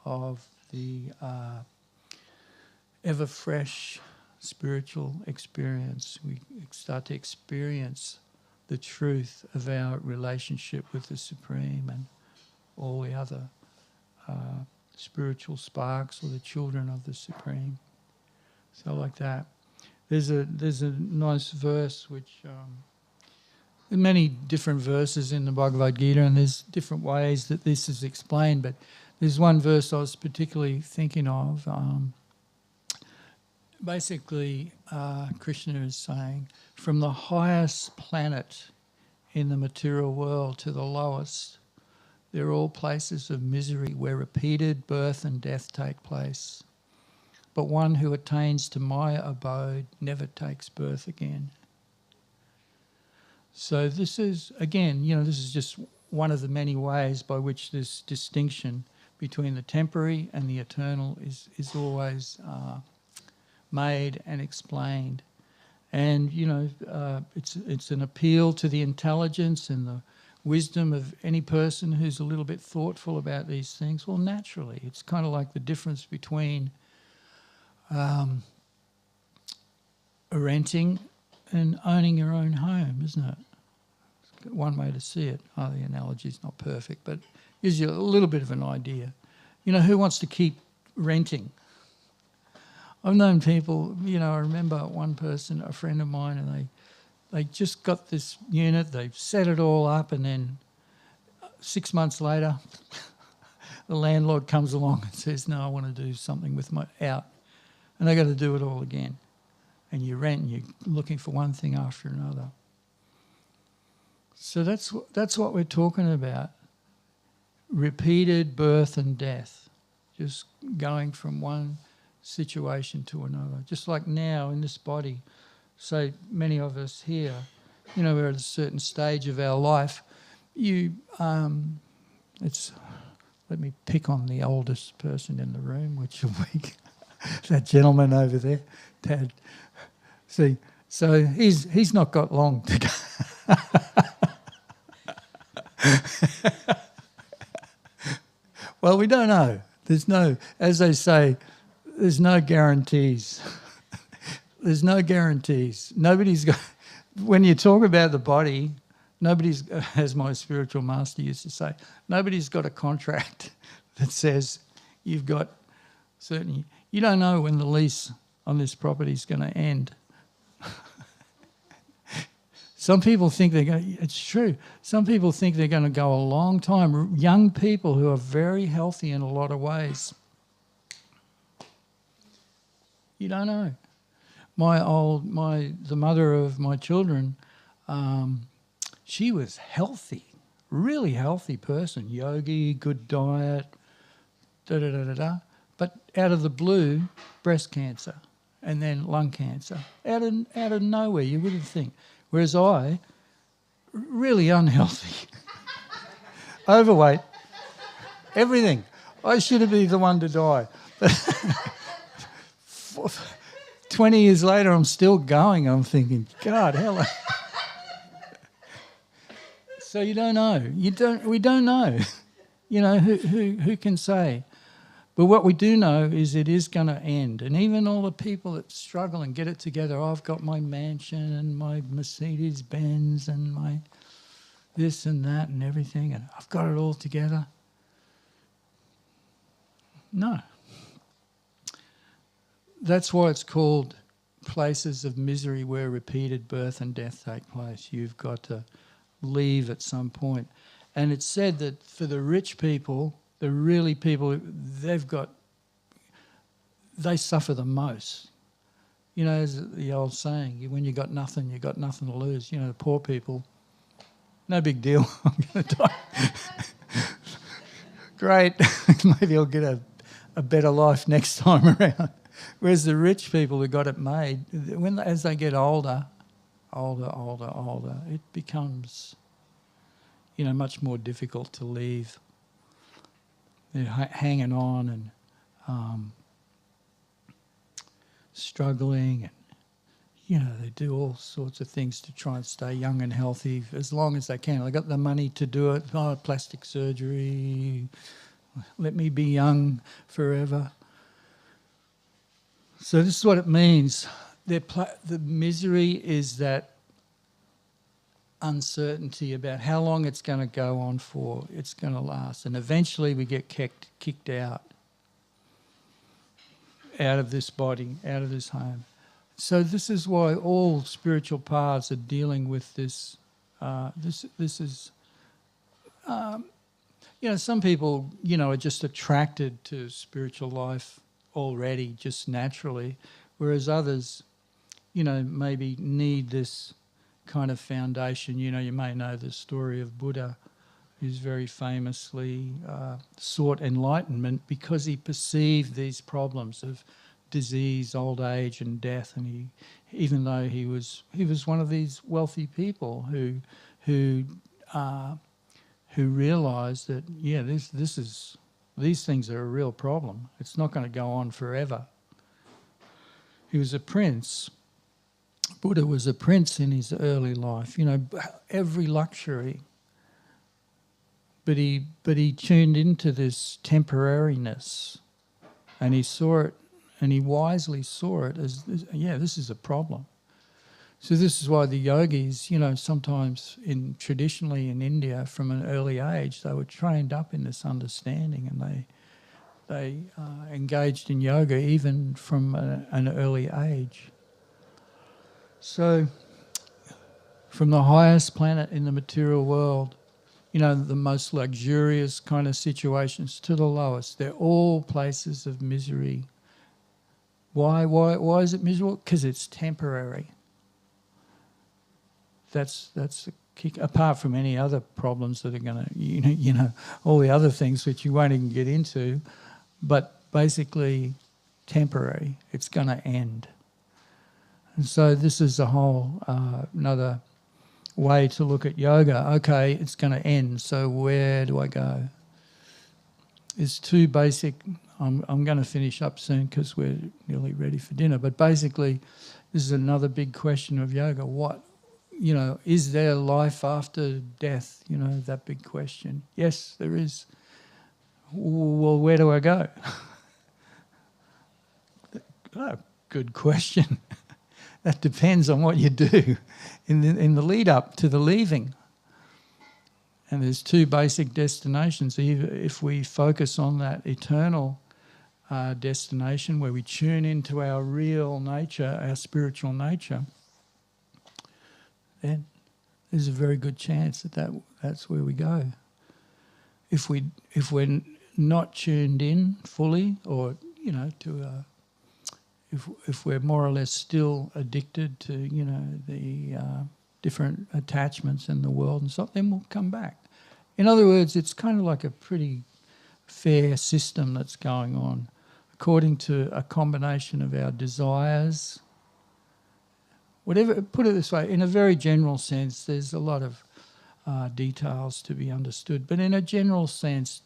Speaker 3: of the ever-fresh spiritual experience. We start to experience the truth of our relationship with the Supreme and all the other spiritual sparks, or the children of the Supreme. So like that. There's a nice verse which there are many different verses in the Bhagavad-Gita, and there's different ways that this is explained, but there's one verse I was particularly thinking of. Basically, Krishna is saying, from the highest planet in the material world to the lowest, they're all places of misery where repeated birth and death take place. But one who attains to my abode never takes birth again. So this is, again, this is just one of the many ways by which this distinction between the temporary and the eternal is always made and explained. And, it's an appeal to the intelligence and the wisdom of any person who's a little bit thoughtful about these things. Well, naturally, it's kind of like the difference between renting and owning your own home, isn't it? It's one way to see it. The analogy's not perfect, but gives you a little bit of an idea. Who wants to keep renting? I've known people, I remember one person, a friend of mine, and they just got this unit, they've set it all up, and then 6 months later, the landlord comes along and says, no, I want to do something with my out. And they got to do it all again. And you rent and you're looking for one thing after another. So that's what we're talking about. Repeated birth and death. Just going from one situation to another. Just like now in this body, so many of us here, we're at a certain stage of our life. Let me pick on the oldest person in the room, which will be that gentleman over there, Dad. See, so he's not got long to go. Well, we don't know. There's no, as they say, there's no guarantees. There's no guarantees. Nobody's got, when you talk about the body, nobody's, as my spiritual master used to say, nobody's got a contract that says you've got certainly, you don't know when the lease on this property is going to end. Some people think they're going to, it's true, some people think they're going to go a long time. Young people who are very healthy in a lot of ways. You don't know. The mother of my children, she was healthy, really healthy person, yogi, good diet, but out of the blue, breast cancer and then lung cancer. Out of nowhere, you wouldn't think. Whereas I, really unhealthy, overweight, everything. I should have been the one to die. 20 years later, I'm still going. I'm thinking, God, hell. So you don't know. We don't know. Who can say? But what we do know is it is going to end. And even all the people that struggle and get it together, I've got my mansion and my Mercedes-Benz and my this and that and everything, and I've got it all together. No. That's why it's called places of misery where repeated birth and death take place. You've got to leave at some point. And it's said that for the rich people, the really people, they suffer the most. As the old saying, when you got nothing to lose. The poor people, no big deal, I'm going to die. Great, maybe I'll get a better life next time around. Whereas the rich people who got it made, as they get older, it becomes, much more difficult to leave. They're hanging on and struggling, and they do all sorts of things to try and stay young and healthy as long as they can. They got the money to do it. Plastic surgery. Let me be young forever. So this is what it means. The misery is that uncertainty about how long it's going to go on for, it's going to last, and eventually we get kicked out. out of this body, out of this home. So this is why all spiritual paths are dealing with this. This is, some people, are just attracted to spiritual life already, just naturally, whereas others, maybe need this kind of foundation. You may know the story of Buddha, who's very famously sought enlightenment because he perceived these problems of disease, old age, and death, and even though he was one of these wealthy people who realised that these things are a real problem. It's not going to go on forever. He was a prince. Buddha was a prince in his early life. Every luxury. But he tuned into this temporariness, and he saw it. And he wisely saw it as, this is a problem. So this is why the yogis, sometimes traditionally in India, from an early age, they were trained up in this understanding, and they engaged in yoga even from an early age. So from the highest planet in the material world, the most luxurious kind of situations, to the lowest, they're all places of misery. Why is it miserable? Because it's temporary. That's the kick. Apart from any other problems that are going to, all the other things which you won't even get into, but basically temporary. It's going to end. And so this is a whole another way to look at yoga. Okay, it's going to end. So where do I go? There's two basic. I'm going to finish up soon because we're nearly ready for dinner. But basically, this is another big question of yoga. What, is there life after death? That big question. Yes, there is. Well, where do I go? Oh, good question. That depends on what you do in the lead up to the leaving. And there's two basic destinations. If we focus on that eternal destination where we tune into our real nature, our spiritual nature, then there's a very good chance that's where we go. If we're not tuned in fully, or if we're more or less still addicted to the different attachments in the world and stuff, then we'll come back. In other words, it's kind of like a pretty fair system that's going on, according to a combination of our desires. Whatever, put it this way, in a very general sense, there's a lot of details to be understood, but in a general sense,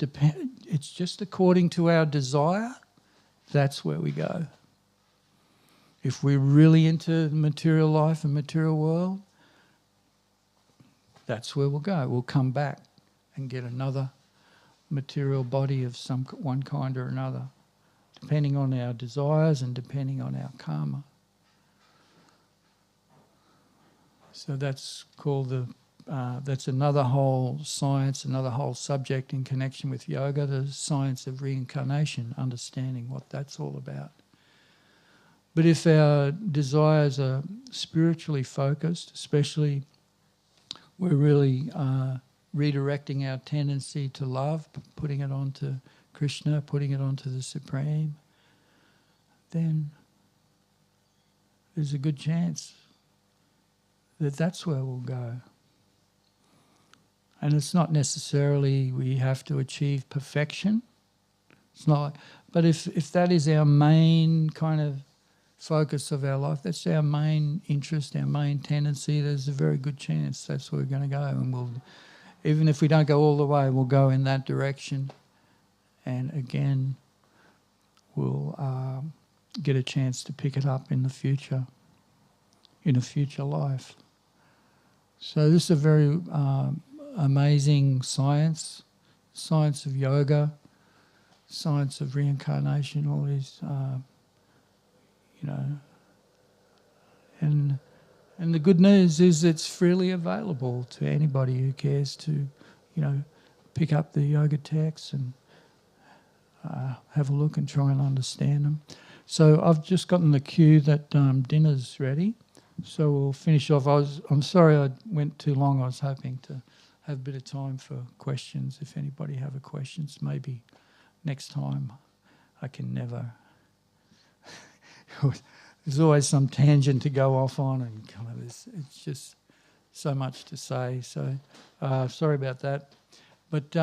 Speaker 3: it's just according to our desire, that's where we go. If we're really into material life and material world, that's where we'll go. We'll come back and get another material body of one kind or another, depending on our desires and depending on our karma. So that's called that's another whole science, another whole subject in connection with yoga, the science of reincarnation, understanding what that's all about. But if our desires are spiritually focused, especially we're really redirecting our tendency to love, putting it onto Krishna, putting it onto the Supreme, then there's a good chance that that's where we'll go. And it's not necessarily we have to achieve perfection. It's not, but if that is our main kind of focus of our life, that's our main interest, our main tendency, there's a very good chance that's where we're going to go. And we'll, even if we don't go all the way, we'll go in that direction. And again, we'll get a chance to pick it up in the future, in a future life. So this is a very amazing science of yoga, science of reincarnation, all these, and the good news is it's freely available to anybody who cares to, pick up the yoga texts and have a look and try and understand them. So I've just gotten the cue that dinner's ready. So we'll finish off. I'm sorry I went too long. I was hoping to have a bit of time for questions. If anybody have a questions, maybe next time. I can never. There's always some tangent to go off on, and kind of it's just so much to say. So sorry about that. But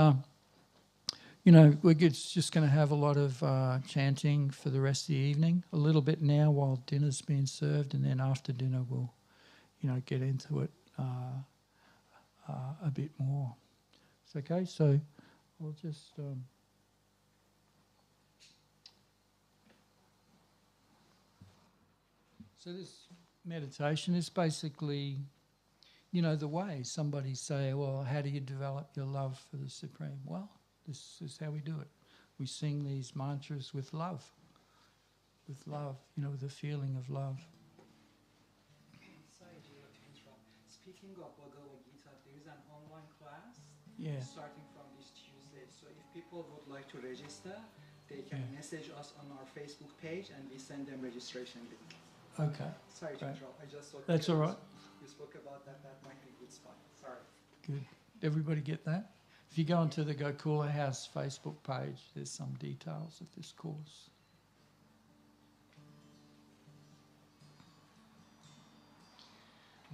Speaker 3: we're just going to have a lot of chanting for the rest of the evening. A little bit now while dinner's being served, and then after dinner we'll, get into it a bit more. It's okay. So I'll just. So this meditation is basically, the way. Somebody say, well, how do you develop your love for the Supreme? Well, this is how we do it. We sing these mantras with love, with a feeling of love.
Speaker 2: Sorry to interrupt. Speaking of Bhagavad-Gita, there is an online class starting from this Tuesday. So if people would like to register, they can message us on our Facebook page and we send them registration link.
Speaker 3: Okay.
Speaker 2: Sorry to interrupt. I just thought
Speaker 3: that's all right.
Speaker 2: You spoke about that. That might be a good spot. Sorry.
Speaker 3: Good. Everybody get that? If you go onto the Gokula House Facebook page, there's some details of this course.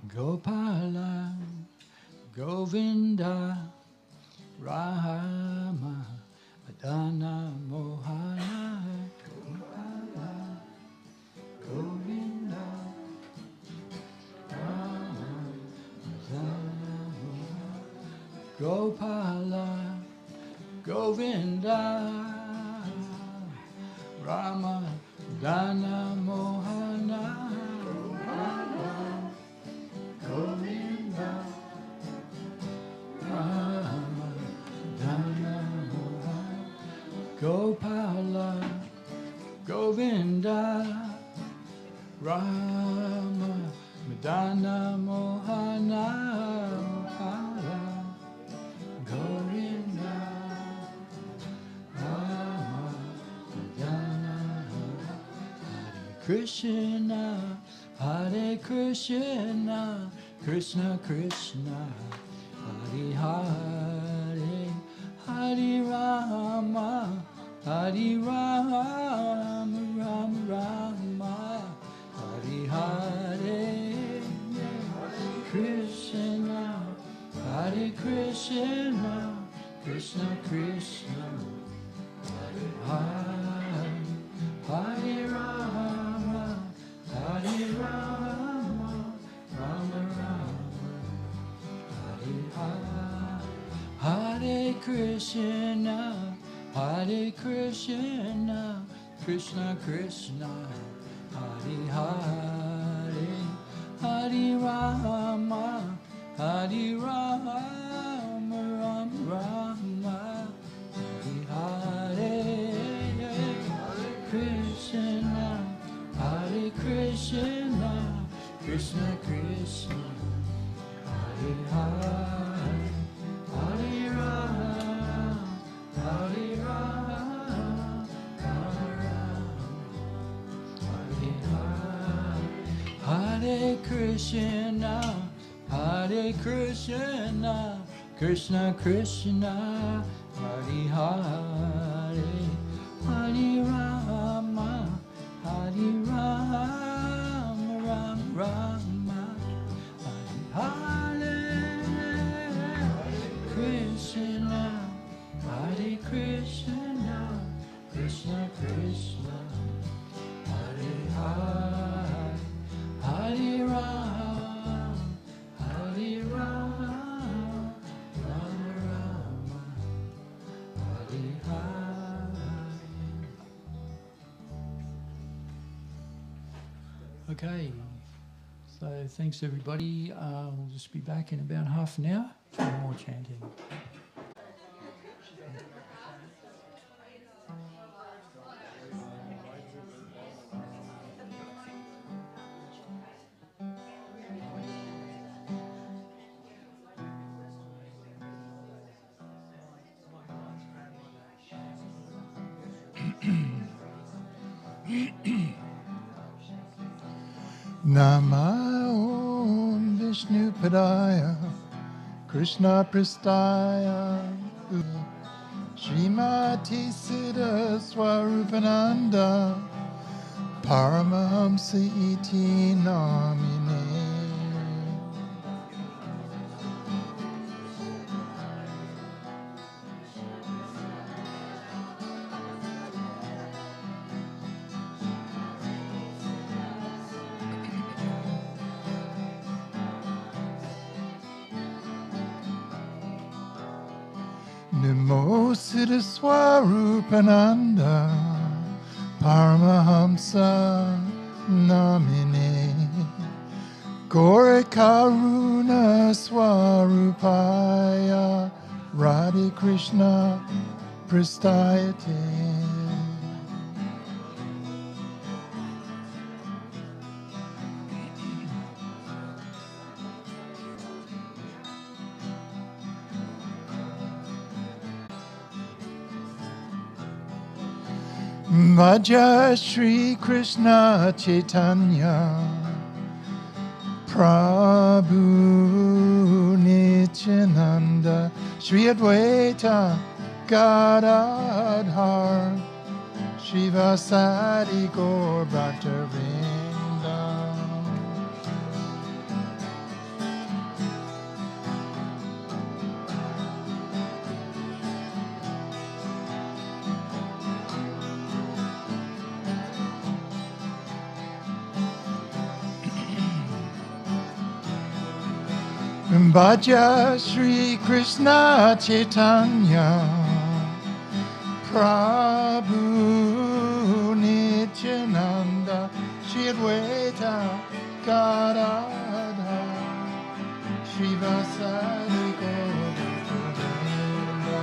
Speaker 3: Gopala, Govinda, Rama, Adana, Mohana, Gopala, Govinda, Rama, Adana, Mohana, Gopala, Govinda, Rama, Adana, Mohana, Govinda, Rama, Dana, Mohana, Gopala, Govinda, Rama, Madana, Mohana, Gopala, Govinda, Rama, Madana, Hare Krishna, Hare Krishna, Krishna Krishna, Hare Hare, Hare Rama, Hare Rama, Rama Rama, Hare Hare, Krishna, Hare Krishna, Krishna Krishna, Hare Hare, Hare Rama, Hare Rama, Rama Rama, Hare Hare, Hare Krishna, Hare Krishna, Krishna Krishna, Hare Hare, Hare Rama, Hare Rama, Rama Rama, Hare Hare, Krishna, Hare Krishna, Krishna Krishna, Hare Hare, Hare Rama, Hare Rama, Rama Rama, Hare Hare, Krishna, Hare Krishna, Krishna Krishna, Hare Hare, Hare Rama, Hare Rama, Rama Rama, Hare Hare, Krishna, Hare Krishna, Krishna Krishna, Hare Hare, Hare Rama, Hare Rama, Rama Rama, Hare Hare. Okay, so thanks everybody. We'll just be back in about half an hour for more chanting.
Speaker 4: Nama Om Vishnu Padaya Krishna Prastaya Srimati Siddha Swarupananda Paramahamsa Iti Namine. Namo Siddha Swarupananda Paramahamsa Namine Gaura Karuna Swarupaya Radhe Krishna Prastayate. Bhaja Shri Krishna Chaitanya Prabhu Nityananda Shri Advaita Gadadhar Shivasadi Gaur Bhattavrinda. Bhaja Shri Krishna Chaitanya Prabhu Nityananda Shri Advaita Gadadhar Shivasadi Gaur Bhattavrinda.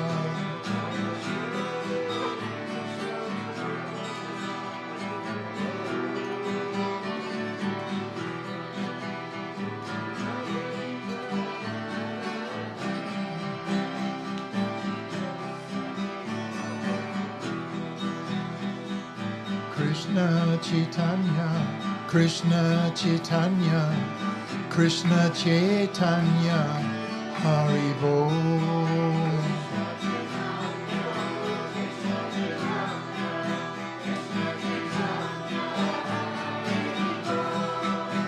Speaker 4: Krishna Chaitanya, Krishna Chaitanya, Krishna Chaitanya, Haribo.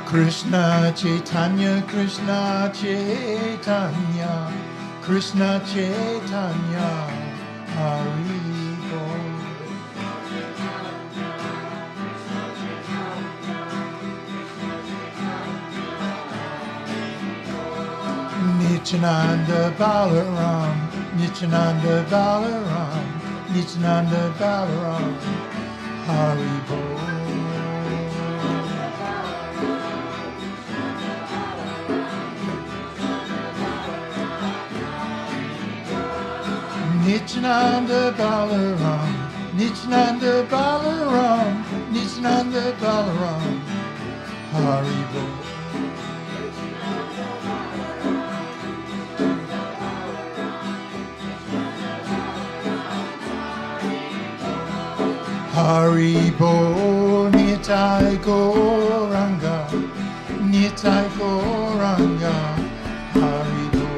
Speaker 4: Krishna Chaitanya, Krishna Chaitanya, Krishna Chaitanya, Haribo. Nityananda Balaram, Nityananda Balaram, Nityananda Balaram, Haribo. Nityananda Balaram, Nityananda Balaram, Nityananda Balaram, Haribo. Haribo Nitai Gauranga, Nitai Gauranga, Haribo.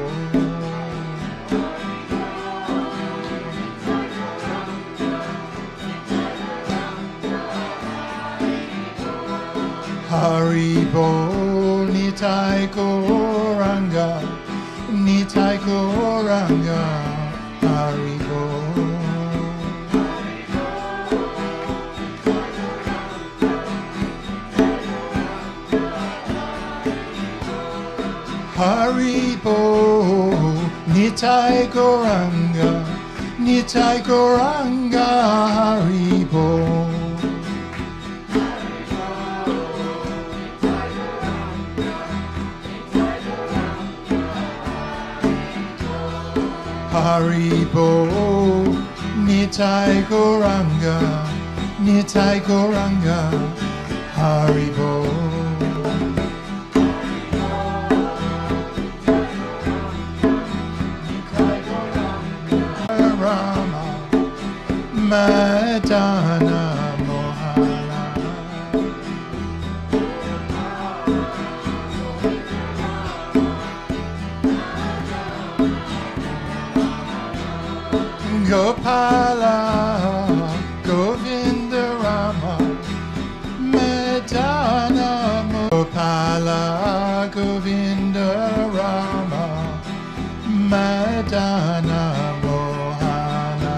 Speaker 4: Haribo Nitai Gauranga, Nitai Gauranga, Haribo. Haribo Nitai Gauranga, Nitai Gauranga, Haribo. Haribo Nitai Gauranga, Nitai Gauranga, Haribo. Madana Mohana Gopala Govinda Rama Madana Gopala Govinda Rama Madana Mohana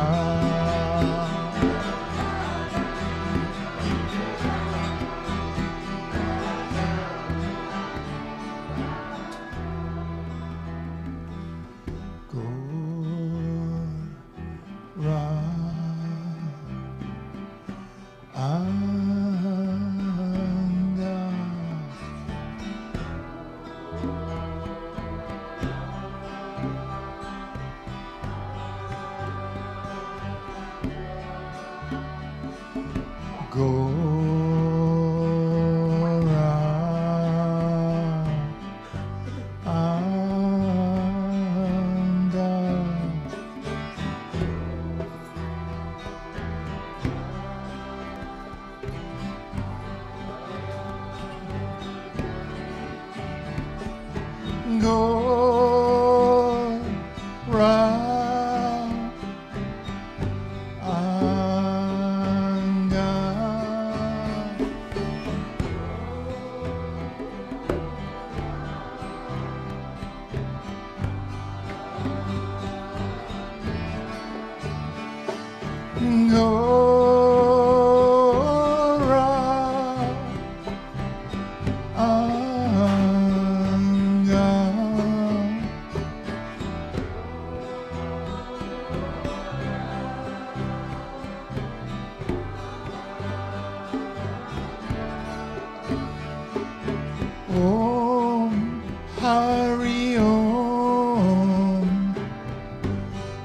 Speaker 4: Om Hari Om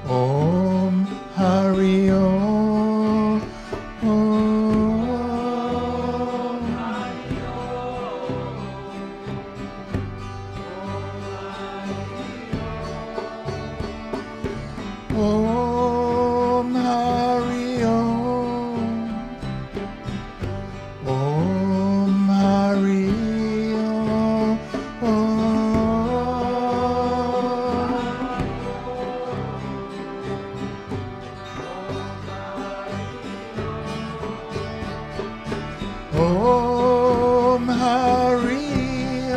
Speaker 4: Om Hari Om Om Hari Om Hari Om Om Hari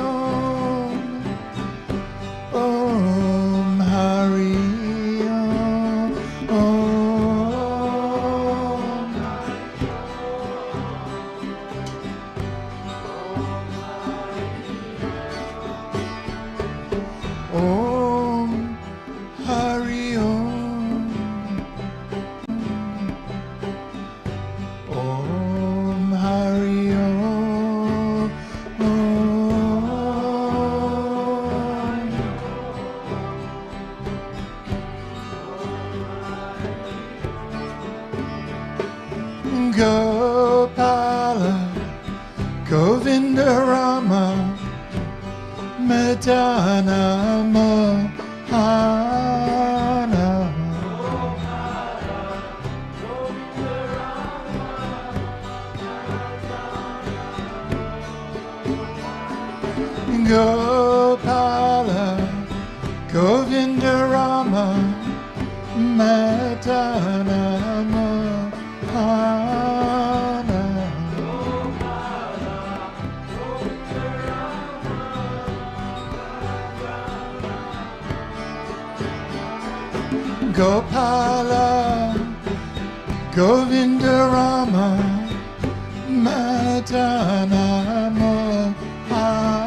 Speaker 4: Om Hari Om Om Hari Om Hari Om Om Hari Gopala Govinda Rama Madana Mohana Gopala Govinda Rama Madana Mohana Gopala Govinda Rama Madana Mohana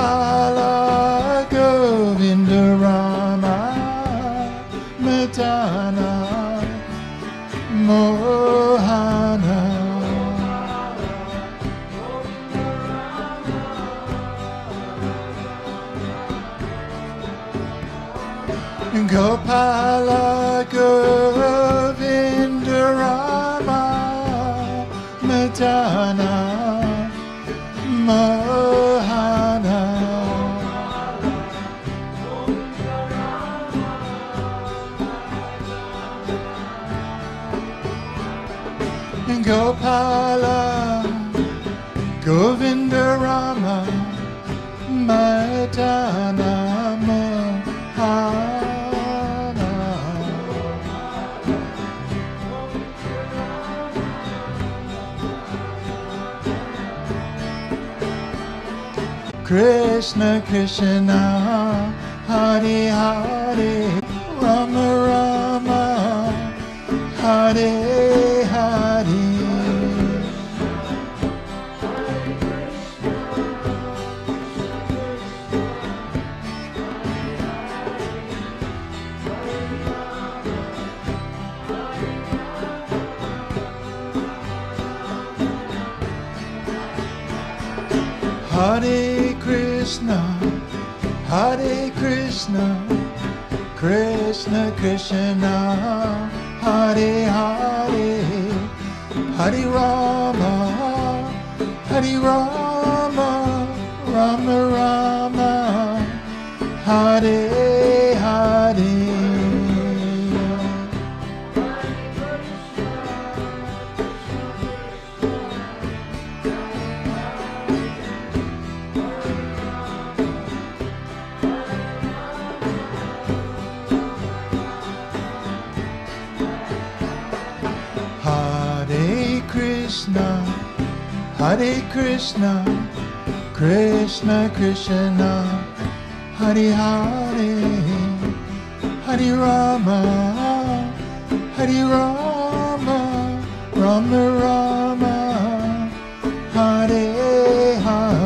Speaker 4: Gopala Govinda Rama Madana Mohana Gopala Govinda Rama Madana Mohana Gopala Govinda Rama Madana Mohana Krishna Krishna Hare Hare Rama Rama Hare Hare Hare Krishna, Hare Krishna, Krishna Krishna, Hare Hare, Hare Rama, Hare Rama, Rama Rama, Hare Hare. Hare Krishna, Krishna Krishna, Hare Hare, Hare Rama, Hare Rama, Rama Rama, Hare Hare.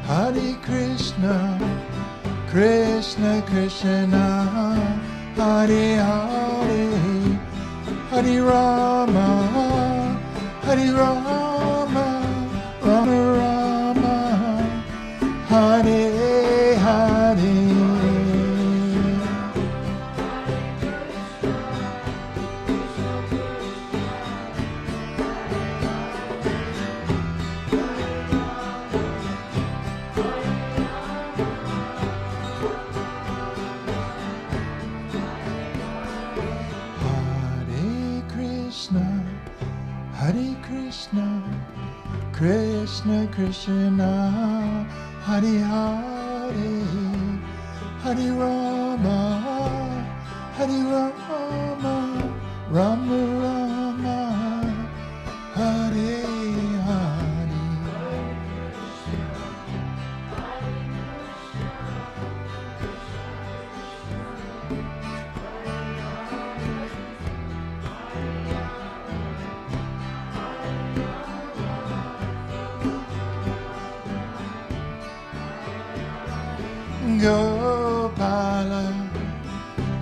Speaker 4: Hare Krishna, Krishna Krishna, Hare Hare, Hare Rama, Hare Rama, Rama Rama, Hare Hare. Krishna Krishna, Hare Hare, Hare Rama, Hare Rama, Rama Rama, Hare Hare. Gopala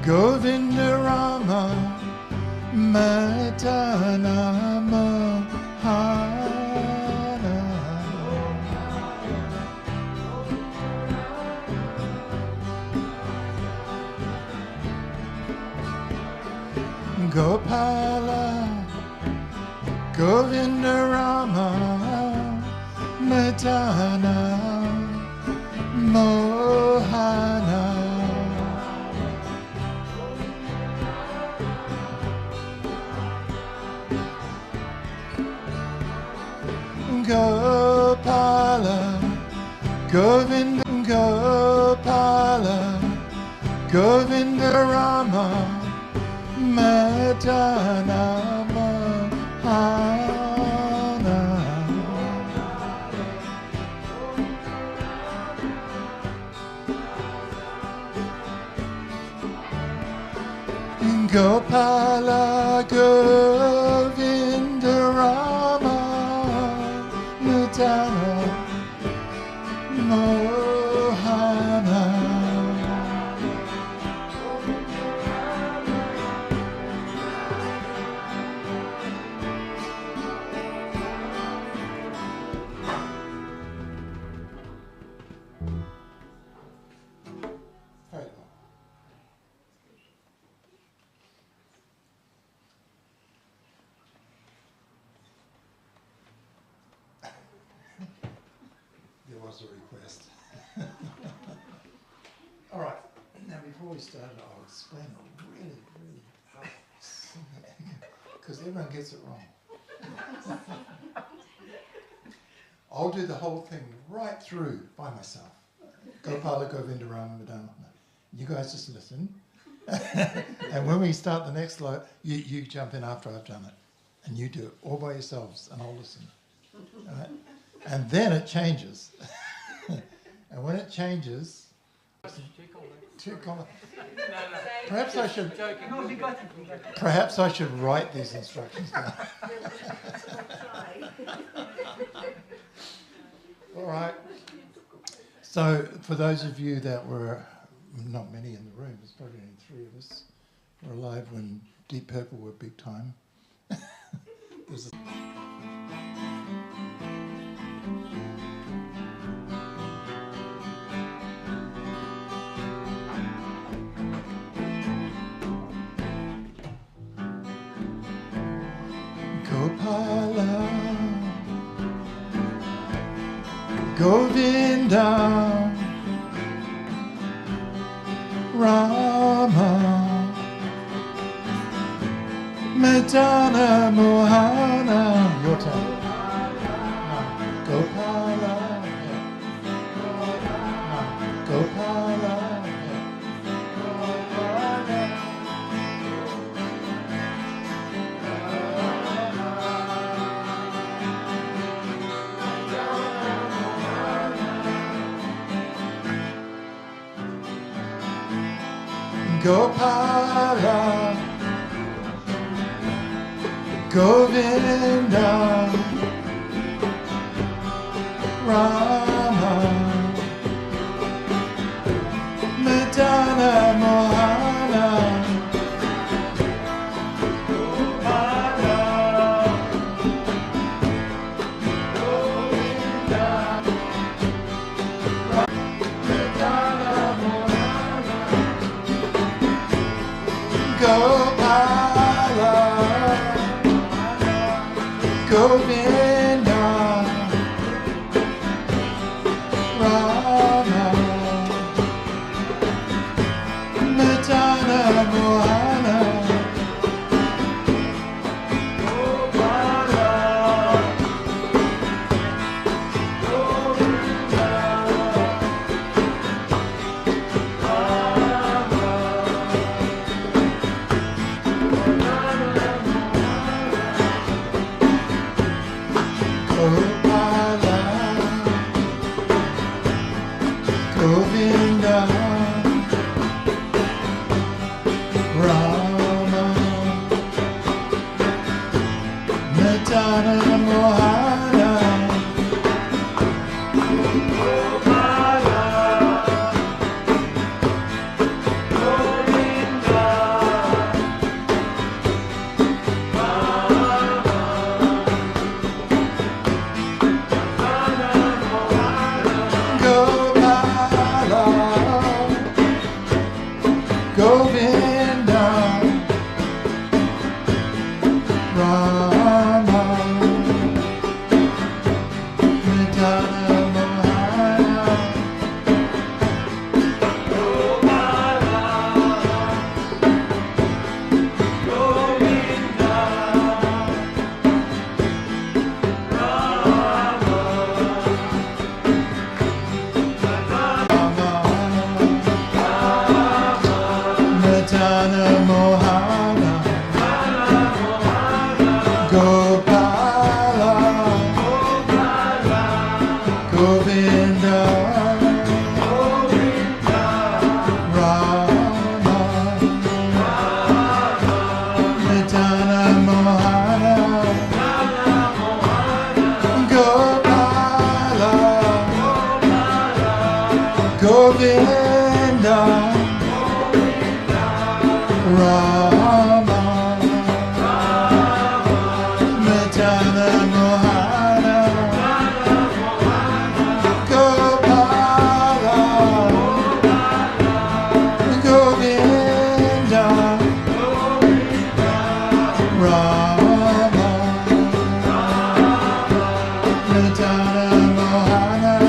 Speaker 4: Govinda Rama Madana Mohana Gopala Govinda Rama Madana Mohana Gopala Govinda Gopala Govinda Rama Madana Mohana Gopala Govinda Rama Madana Mohana was a request. All right. Now, before we start, I'll explain a really, really hard because everyone gets it wrong. I'll do the whole thing right through by myself. Gopala Govinda Rama Madana. You guys just listen. And when we start the next line, you jump in after I've done it. And you do it all by yourselves, and I'll listen. All right? And then it changes. And when it changes... Too common. Perhaps I should write these instructions down. All right. So for those of you that were, not many in the room, there's probably only 3 of us, were alive when Deep Purple were big time. There's a Gopala Govinda Rama Madana Mohana. Your turn. Gopala Gopala Gopala Govinda Rama Madana Mohana Gopala Govinda Rama Madana Mohana Govinda Rama Madana Mohana Govinda Rama Madana Mohana Madana Mohana Gopala Govinda Rama Madana Mohana Gopala Govinda Rama Madana Mohana Gopala Govinda Rama Madana Mohana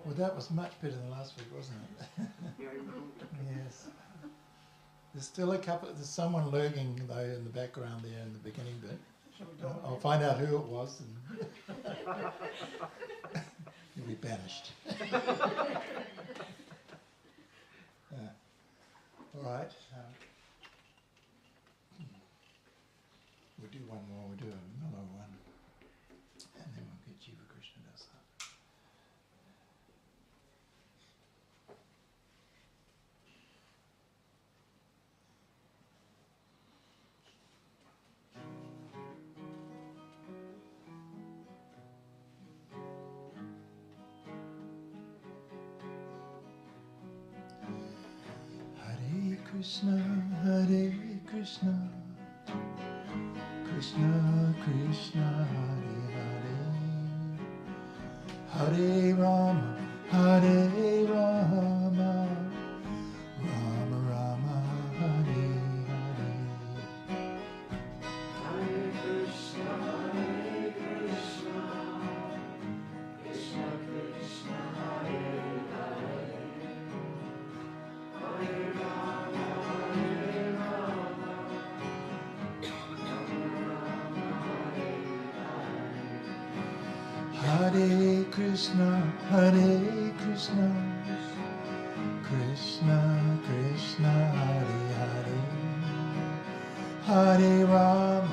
Speaker 4: Well, that was much better than last week, wasn't it? Yes. There's still a couple. There's someone lurking though in the background there in the beginning bit. I'll find out who it was, and you'll be banished. All right. We'll do one more. We'll do another one, and then we'll get Jiva Krishna Dasa. Krishna, Hare Krishna, Krishna Krishna, Hare Hare, Hare Rama, Hare Rama, Krishna, Krishna Krishna, Hare Hare, Hare Rama,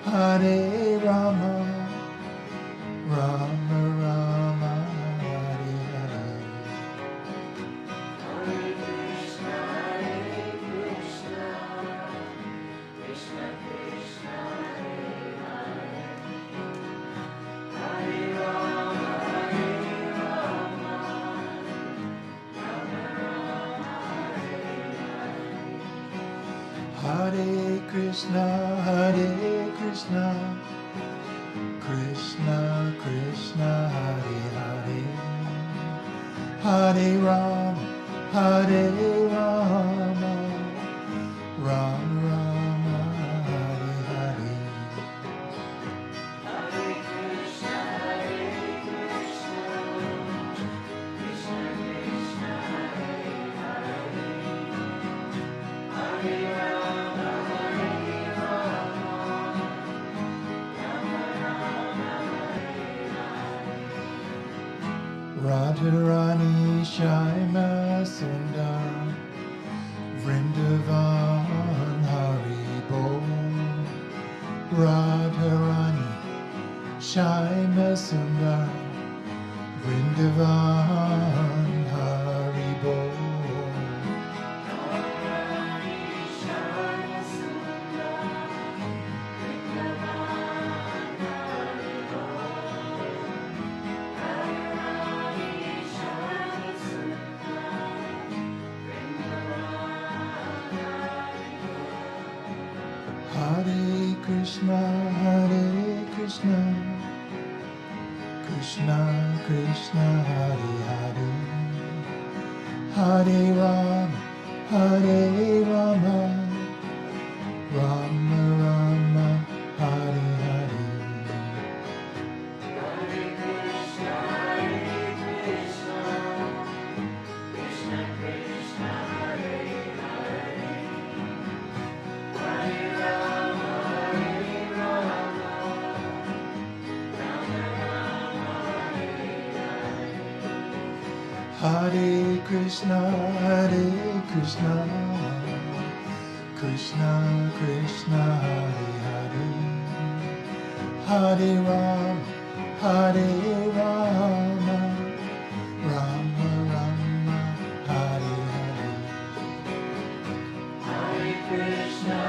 Speaker 4: Hare Rama, Rama Rama, Hare Hare.
Speaker 5: Hare Krishna, Krishna Krishna, Hare Hare, Hare Rama, Rama Rama,
Speaker 4: Hare Krishna, Krishna Krishna, Hare Hare, Hare Rama, Hare Rama, Rama Rama, Hare Hare.
Speaker 5: Hare Krishna, Krishna Krishna, Hare Hare, Hare Rama, Rama Rama,
Speaker 4: Radharani Shyama Sundar Vrindavan Hari Bol. Radharani Shyama Sundar Vrindavan Hari Bol. Hare Krishna, Krishna Krishna, Hare Hare, Hare Rama, Hare Rama, Rama Rama, Hare Hare.
Speaker 5: Hare Krishna, Krishna Krishna, Hare Hare, Hare Rama, Rama Rama,
Speaker 4: Hare Krishna, Krishna Krishna, Hare Hare, Hare Rama, Hare Rama, Rama Rama, Hare Hare.
Speaker 5: Hare Krishna,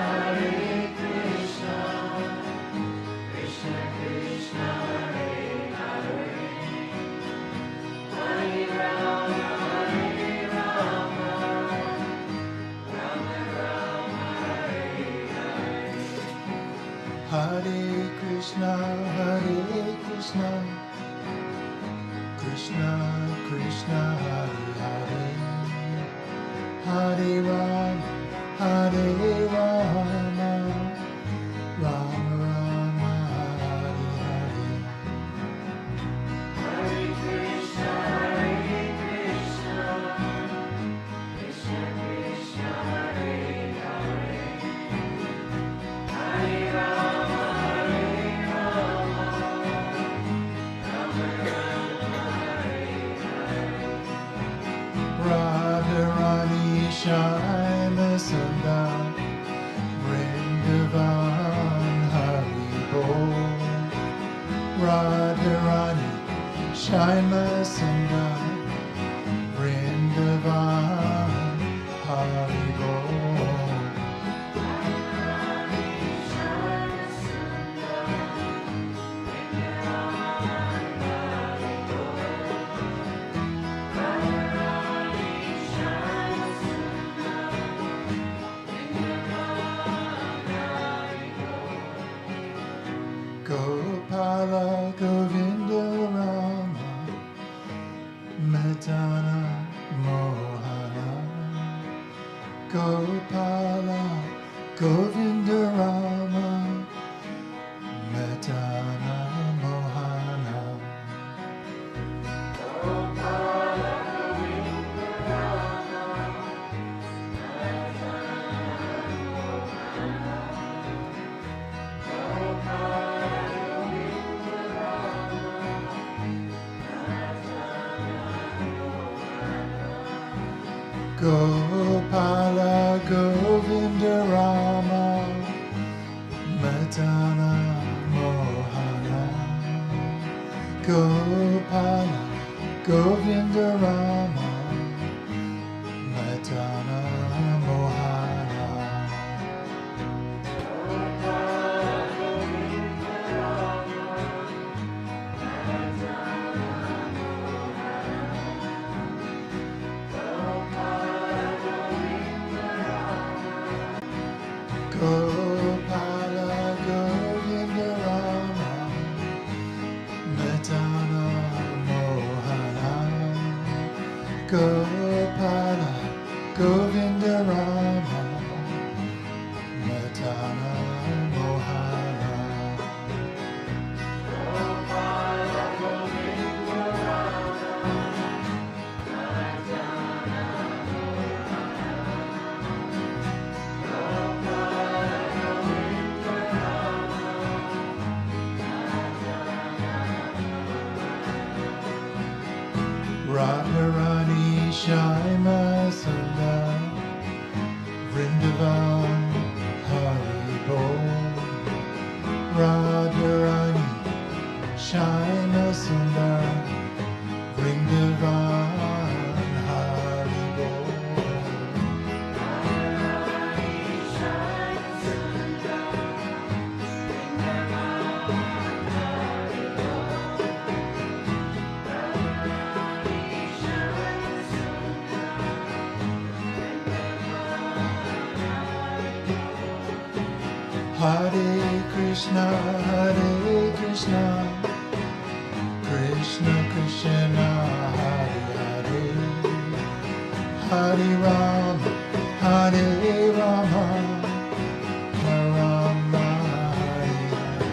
Speaker 5: Krishna Krishna, Hare Hare, Hare Rama, Rama Rama,
Speaker 4: Hare Krishna, Krishna Krishna, Hare Hare, Hare Rama, Hare Rama, Rama Rama, Hare Hare.
Speaker 5: Hare Krishna, Krishna Krishna, Hare Hare, Hare Rama, Rama Rama,
Speaker 4: Radharani Shyama Sundar Vrindavan Hari Bol. Radharani Shyama Sundar Vrindavan Hari Bol. Gopala Govinda Rama Madana Mohana. Gopala Govinda Rama Madana Mohana. Gopala Govinda Rama Madana Mohana. Gopala Govinda Rama Madana Mohana. Gopala Govinda Rama Madana Mohana. Gopala Govinda Rama Madana Mohana. Radharani Shyama Sundar Vrindavan Haribo. Radharani Shyama Sundar Vrindavan Haribo. Hare Krishna, Krishna Krishna, Hare Hare, Hare Rama, Hare Rama, Rama Hare Hare.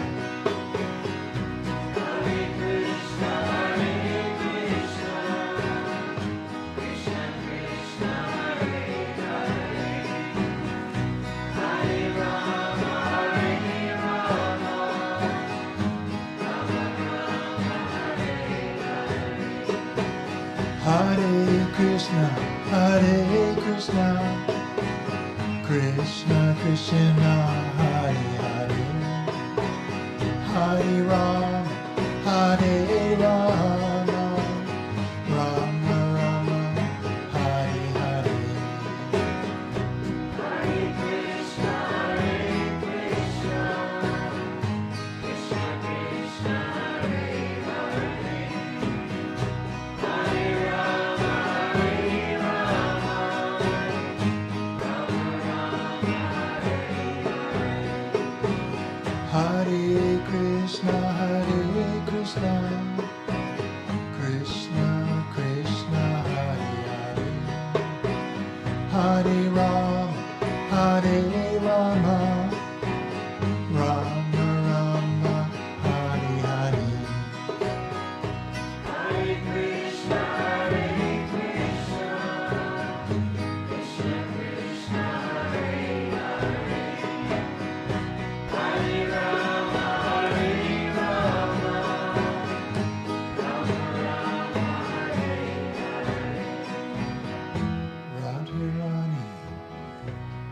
Speaker 4: Hare Krishna, Krishna Krishna, Hare Hare, Hare Rama, Hare Rama, Rama Rama, Hare Hare. Hare Krishna, Krishna Krishna, Hare Hare, Hare Rama, Hare Rama, Rama Rama, Hare Hare. Radharani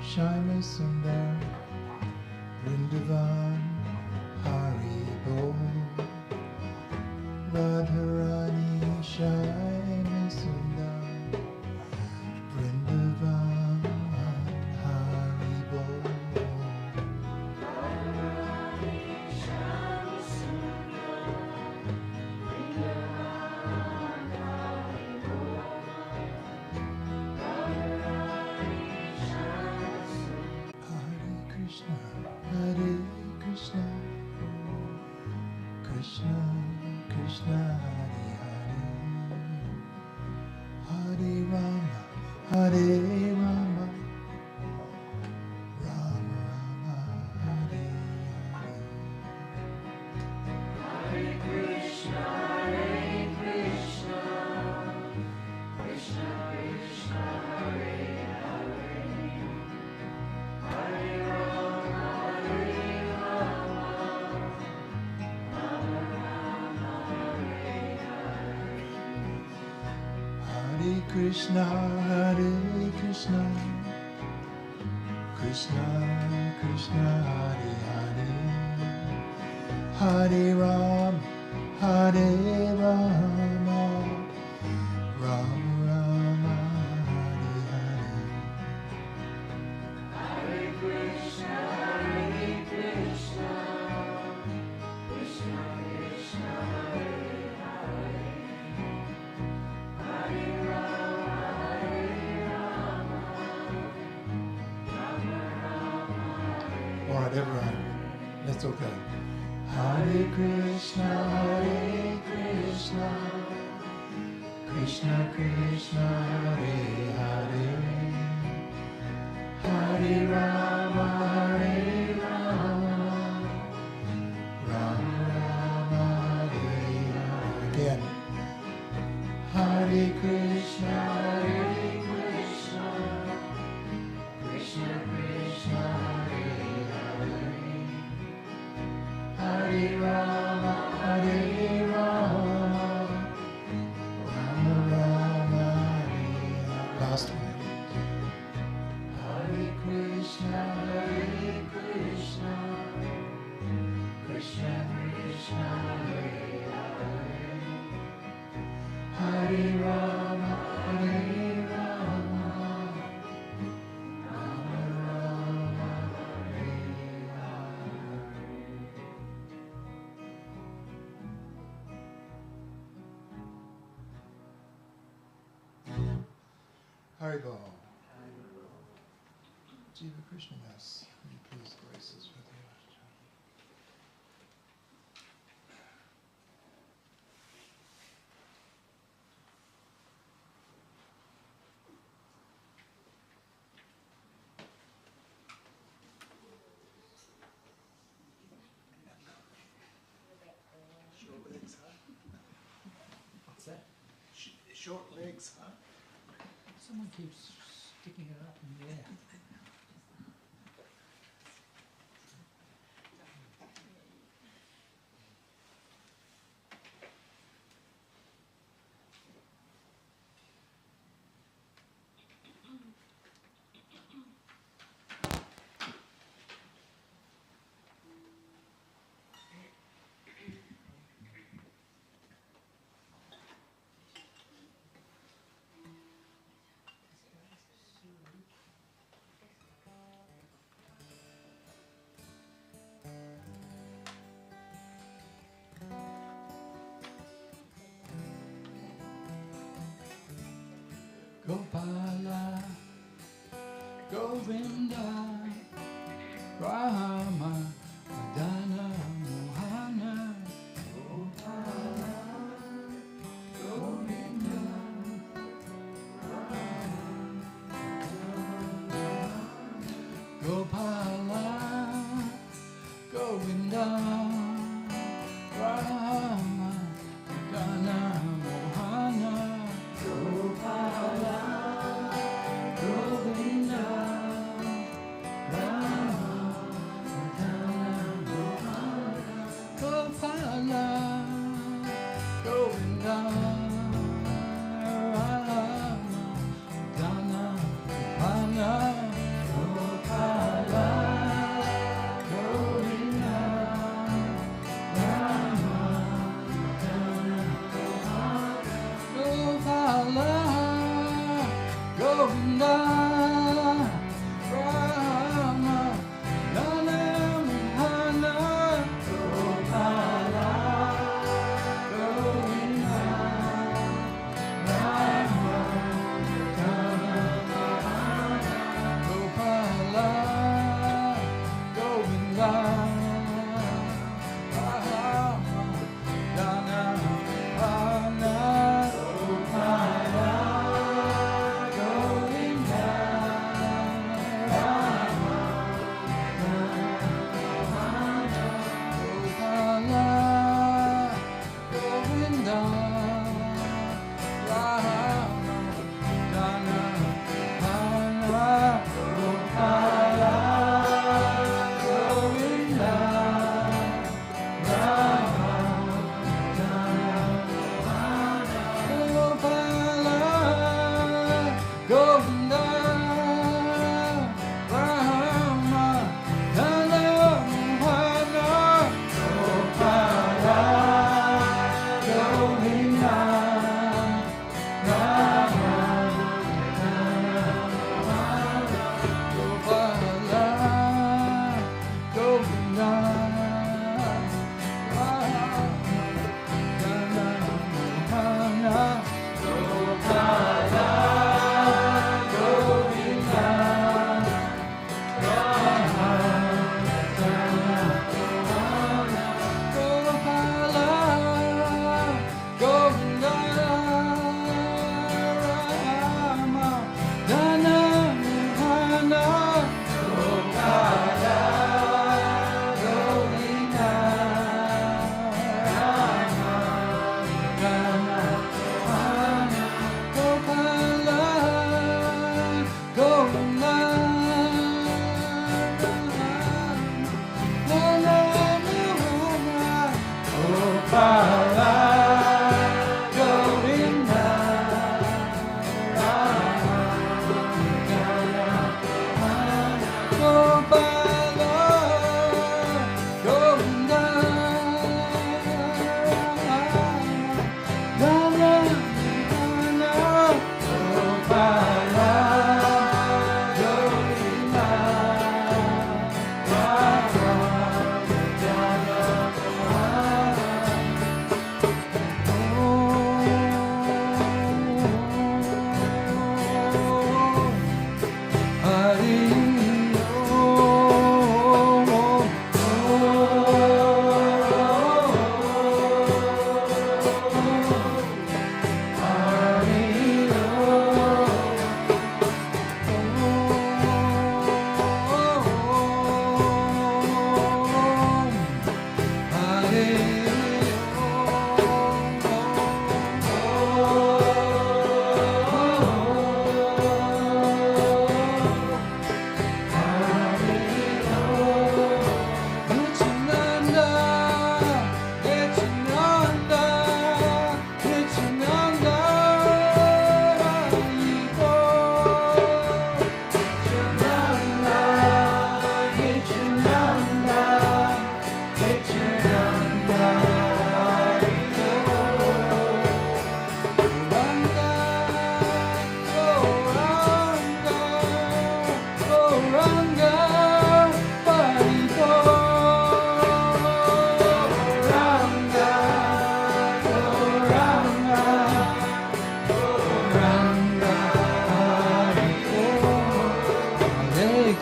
Speaker 4: Shyama Sundar Vrindavan Haribo. Radharani Shyama Sundar Vrindavan Haribo. Hare Krishna, Krishna Hare Krishna, Krishna Krishna, Hare Hare, Hare Ram, Hare Rama, Ram Rama, Hare Hare.
Speaker 5: Hare Krishna, Krishna Krishna, Hare Hare, Hare Rama, Rama Rama.
Speaker 4: All right, everyone, let's all go. Hare Krishna, Krishna Krishna, Hare Hare, Hare Rama, Rama Rama, Hare Hare. Again. Hare Krishna,
Speaker 5: Krishna Krishna, Hare Hare,
Speaker 4: Hare Rama, Rama Rama, Hare Hare. Last one. Hare Krishna,
Speaker 5: Krishna Krishna, Hare Hare,
Speaker 4: Hare Rama, Haribol. Jiva Krishna Das, will you please grace us with your short legs, huh? What's that? Short legs, huh?
Speaker 3: Someone keeps sticking it up in the air. Gopala, Govinda, Rama, Madana, Mohana, Gopala, Govinda, Gopala, Govinda, Rama, Madana, Mohana, Gopala, Govinda, Rama, Madana, Mohana, Gopala, Govinda, Rama, Madana, Mohana, Gopala, Govinda, Rama, Madana, Gopala, Govinda, Rama, Madana, Mohana, Gopala, Govinda, Rama, Madana, Gopala, Govinda, Rama, Madana, Mohana, Gopala, Govinda.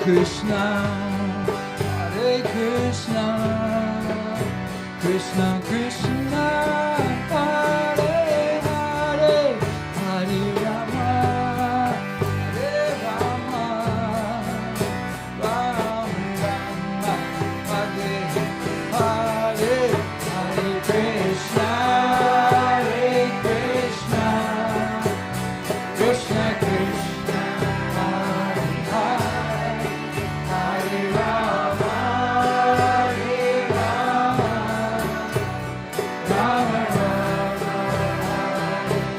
Speaker 3: Krishna, Hare Krishna, Krishna Krishna, Hare Hare, Hare Rama, Hare Rama, Rama Rama, Hare Hare, Hare Krishna, Hare Krishna, Krishna Krishna, Hare Hare, Hare Rama, Hare Rama, Rama Rama,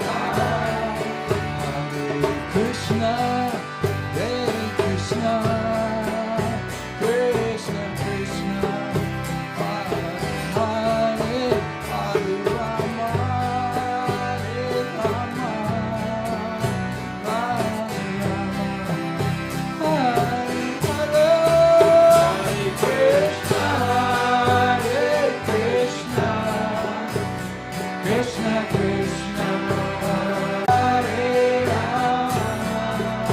Speaker 3: Hare Krishna, Hare Krishna, Krishna Krishna, Hare Hare, Hare Rama, Hare Rama, Rama Rama, Hare Hare, Hare Krishna, Hare Krishna, Krishna Krishna, Hare Rama,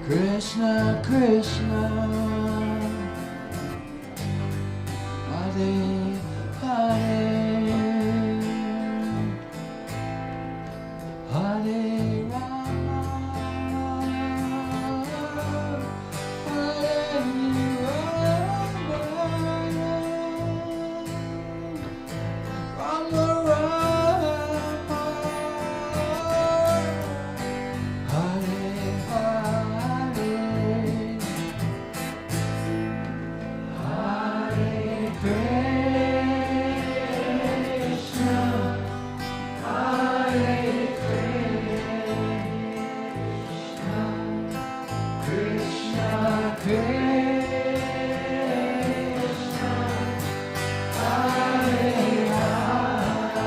Speaker 5: Krishna, Krishna, Hare Hare, Hare Rama, Hare Rama, Rama Rama, Hare Hare, Hare Krishna, Hare Krishna, Krishna Krishna, Hare Hare,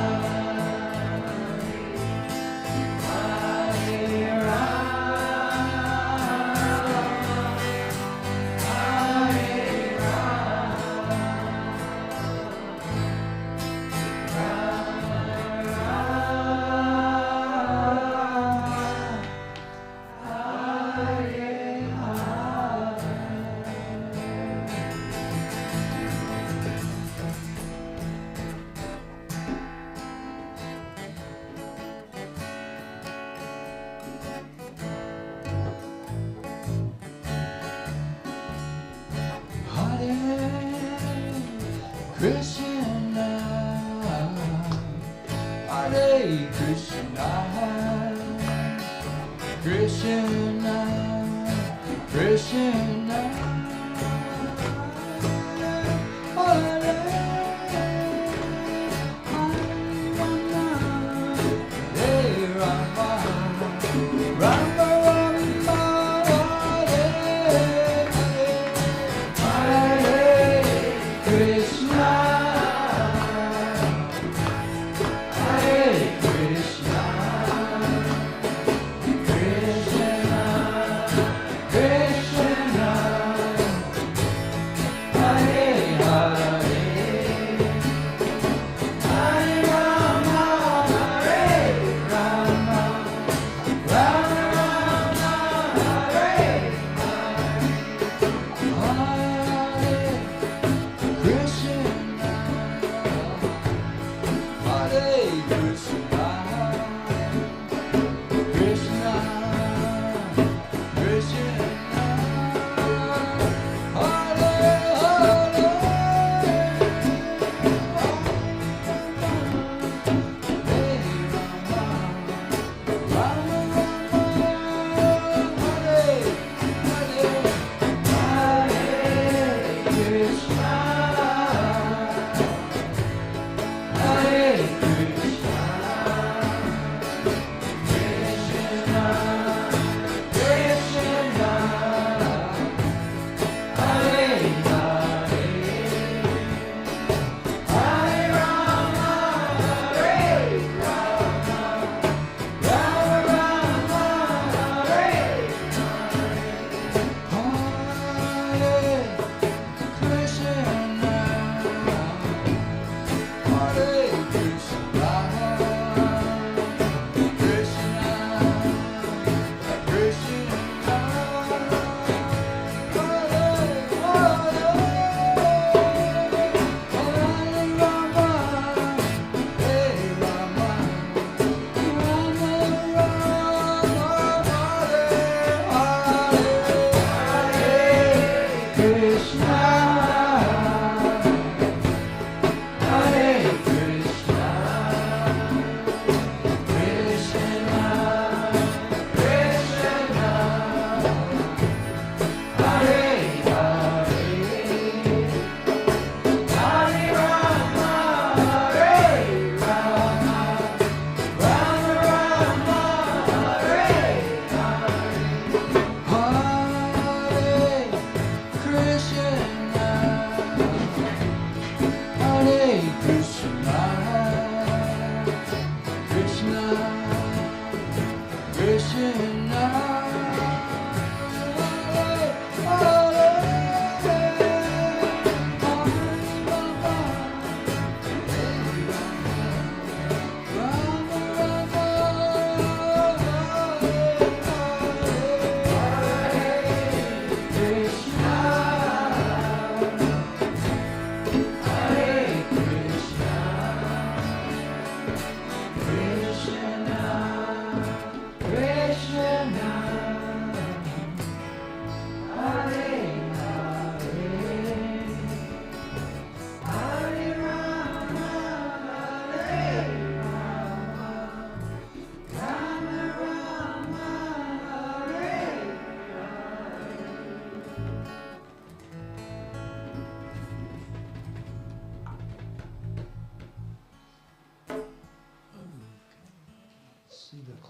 Speaker 5: Hare Krishna, Hare Krishna, Krishna, Krishna, Hare Rama, Rama Rama, Hare Krishna, Hare Krishna, Krishna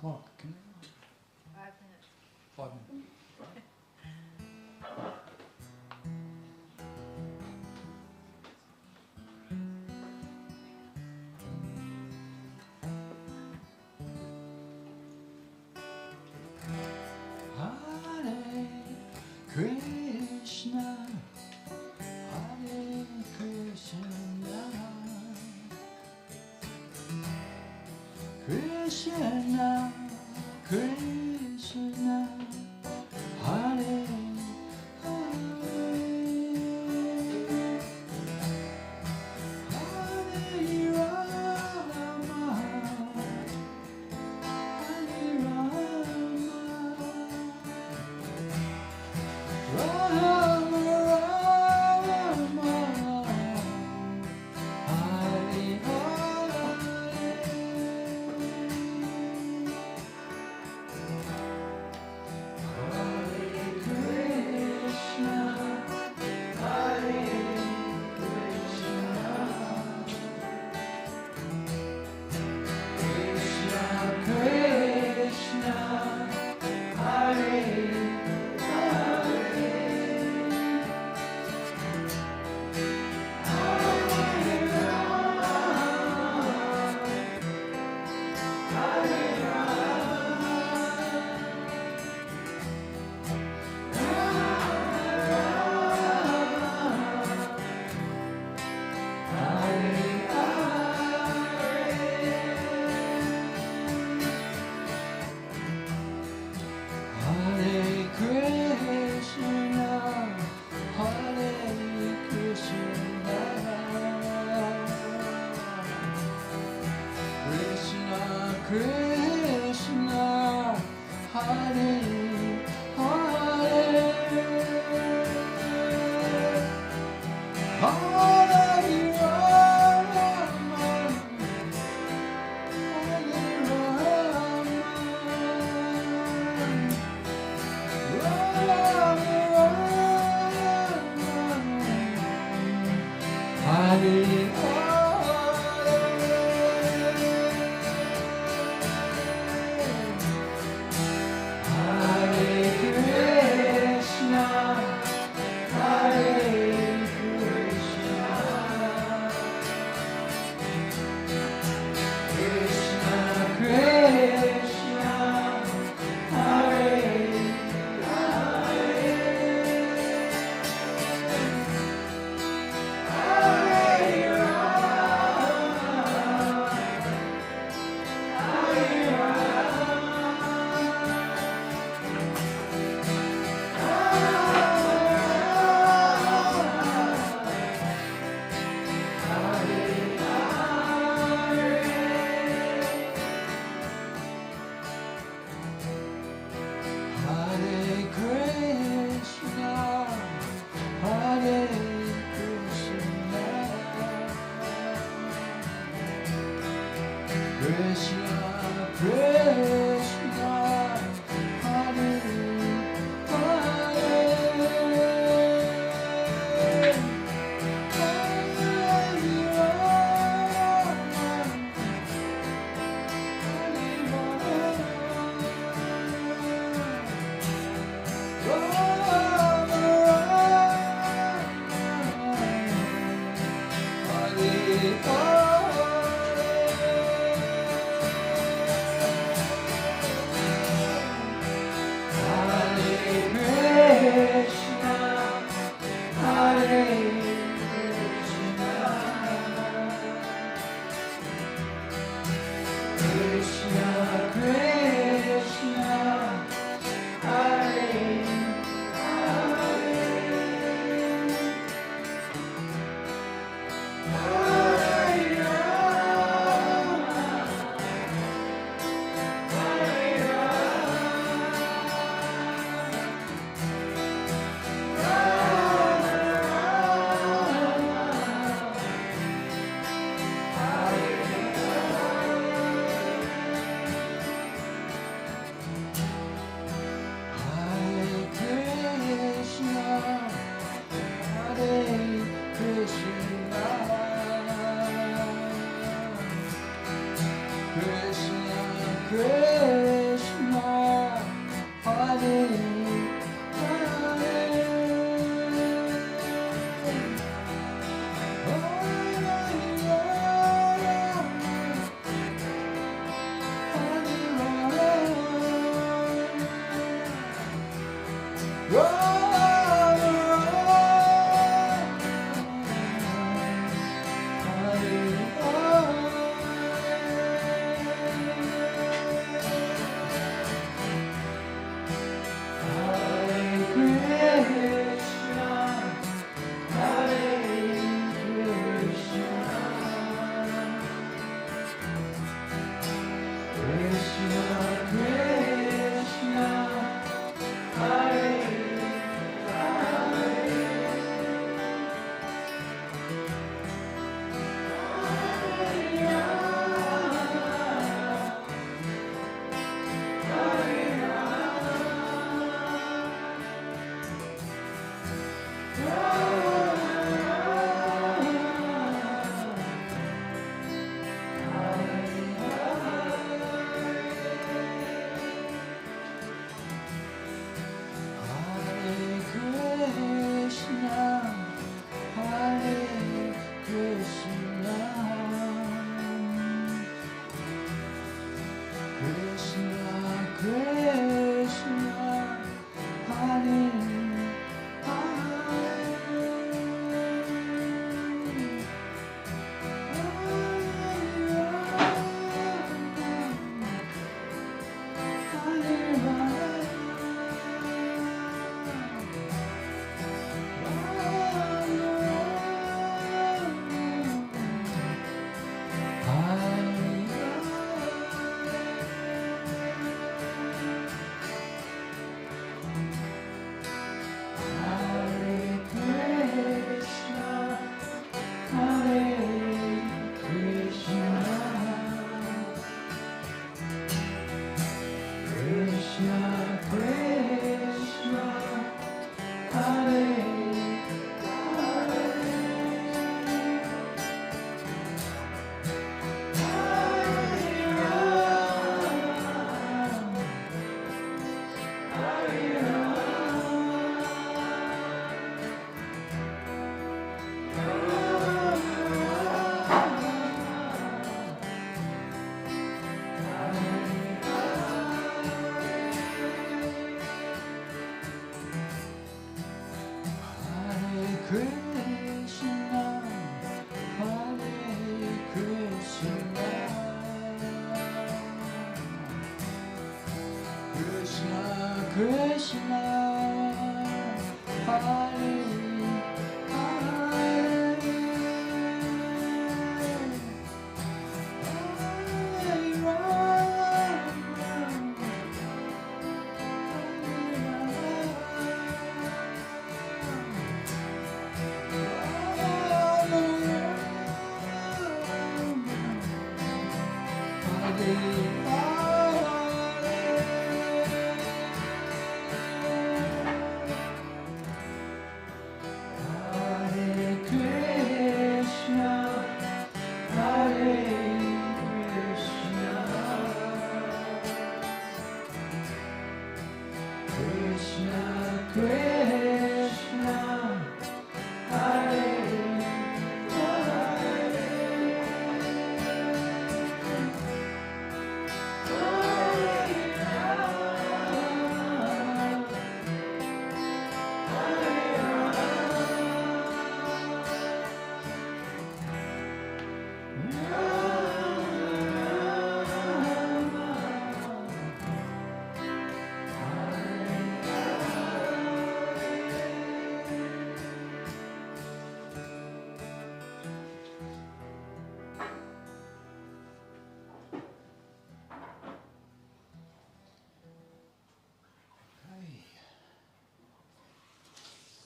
Speaker 2: o'clock.
Speaker 6: 5 minutes.
Speaker 2: 5 minutes.
Speaker 5: Hare Krishna, Hare Krishna, Krishna, Krishna, Hare Hare, Hare Rama, Hare Rama, Rama Rama, Hare Hare.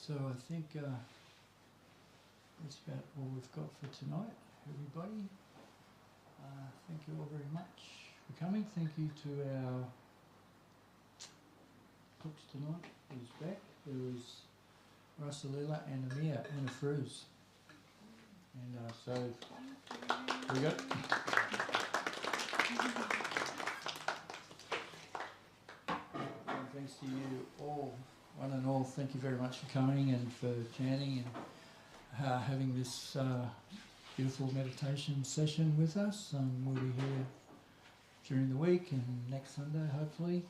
Speaker 3: So I think that's about all we've got for tonight, everybody. Thank you all very much for coming. Thank you to our cooks tonight who's back. There was Rasalila and Amir and a Fruz. And so we got and thanks to you all. One and all, thank you very much for coming and for chanting and having this beautiful meditation session with us. We'll be here during the week and next Sunday, hopefully.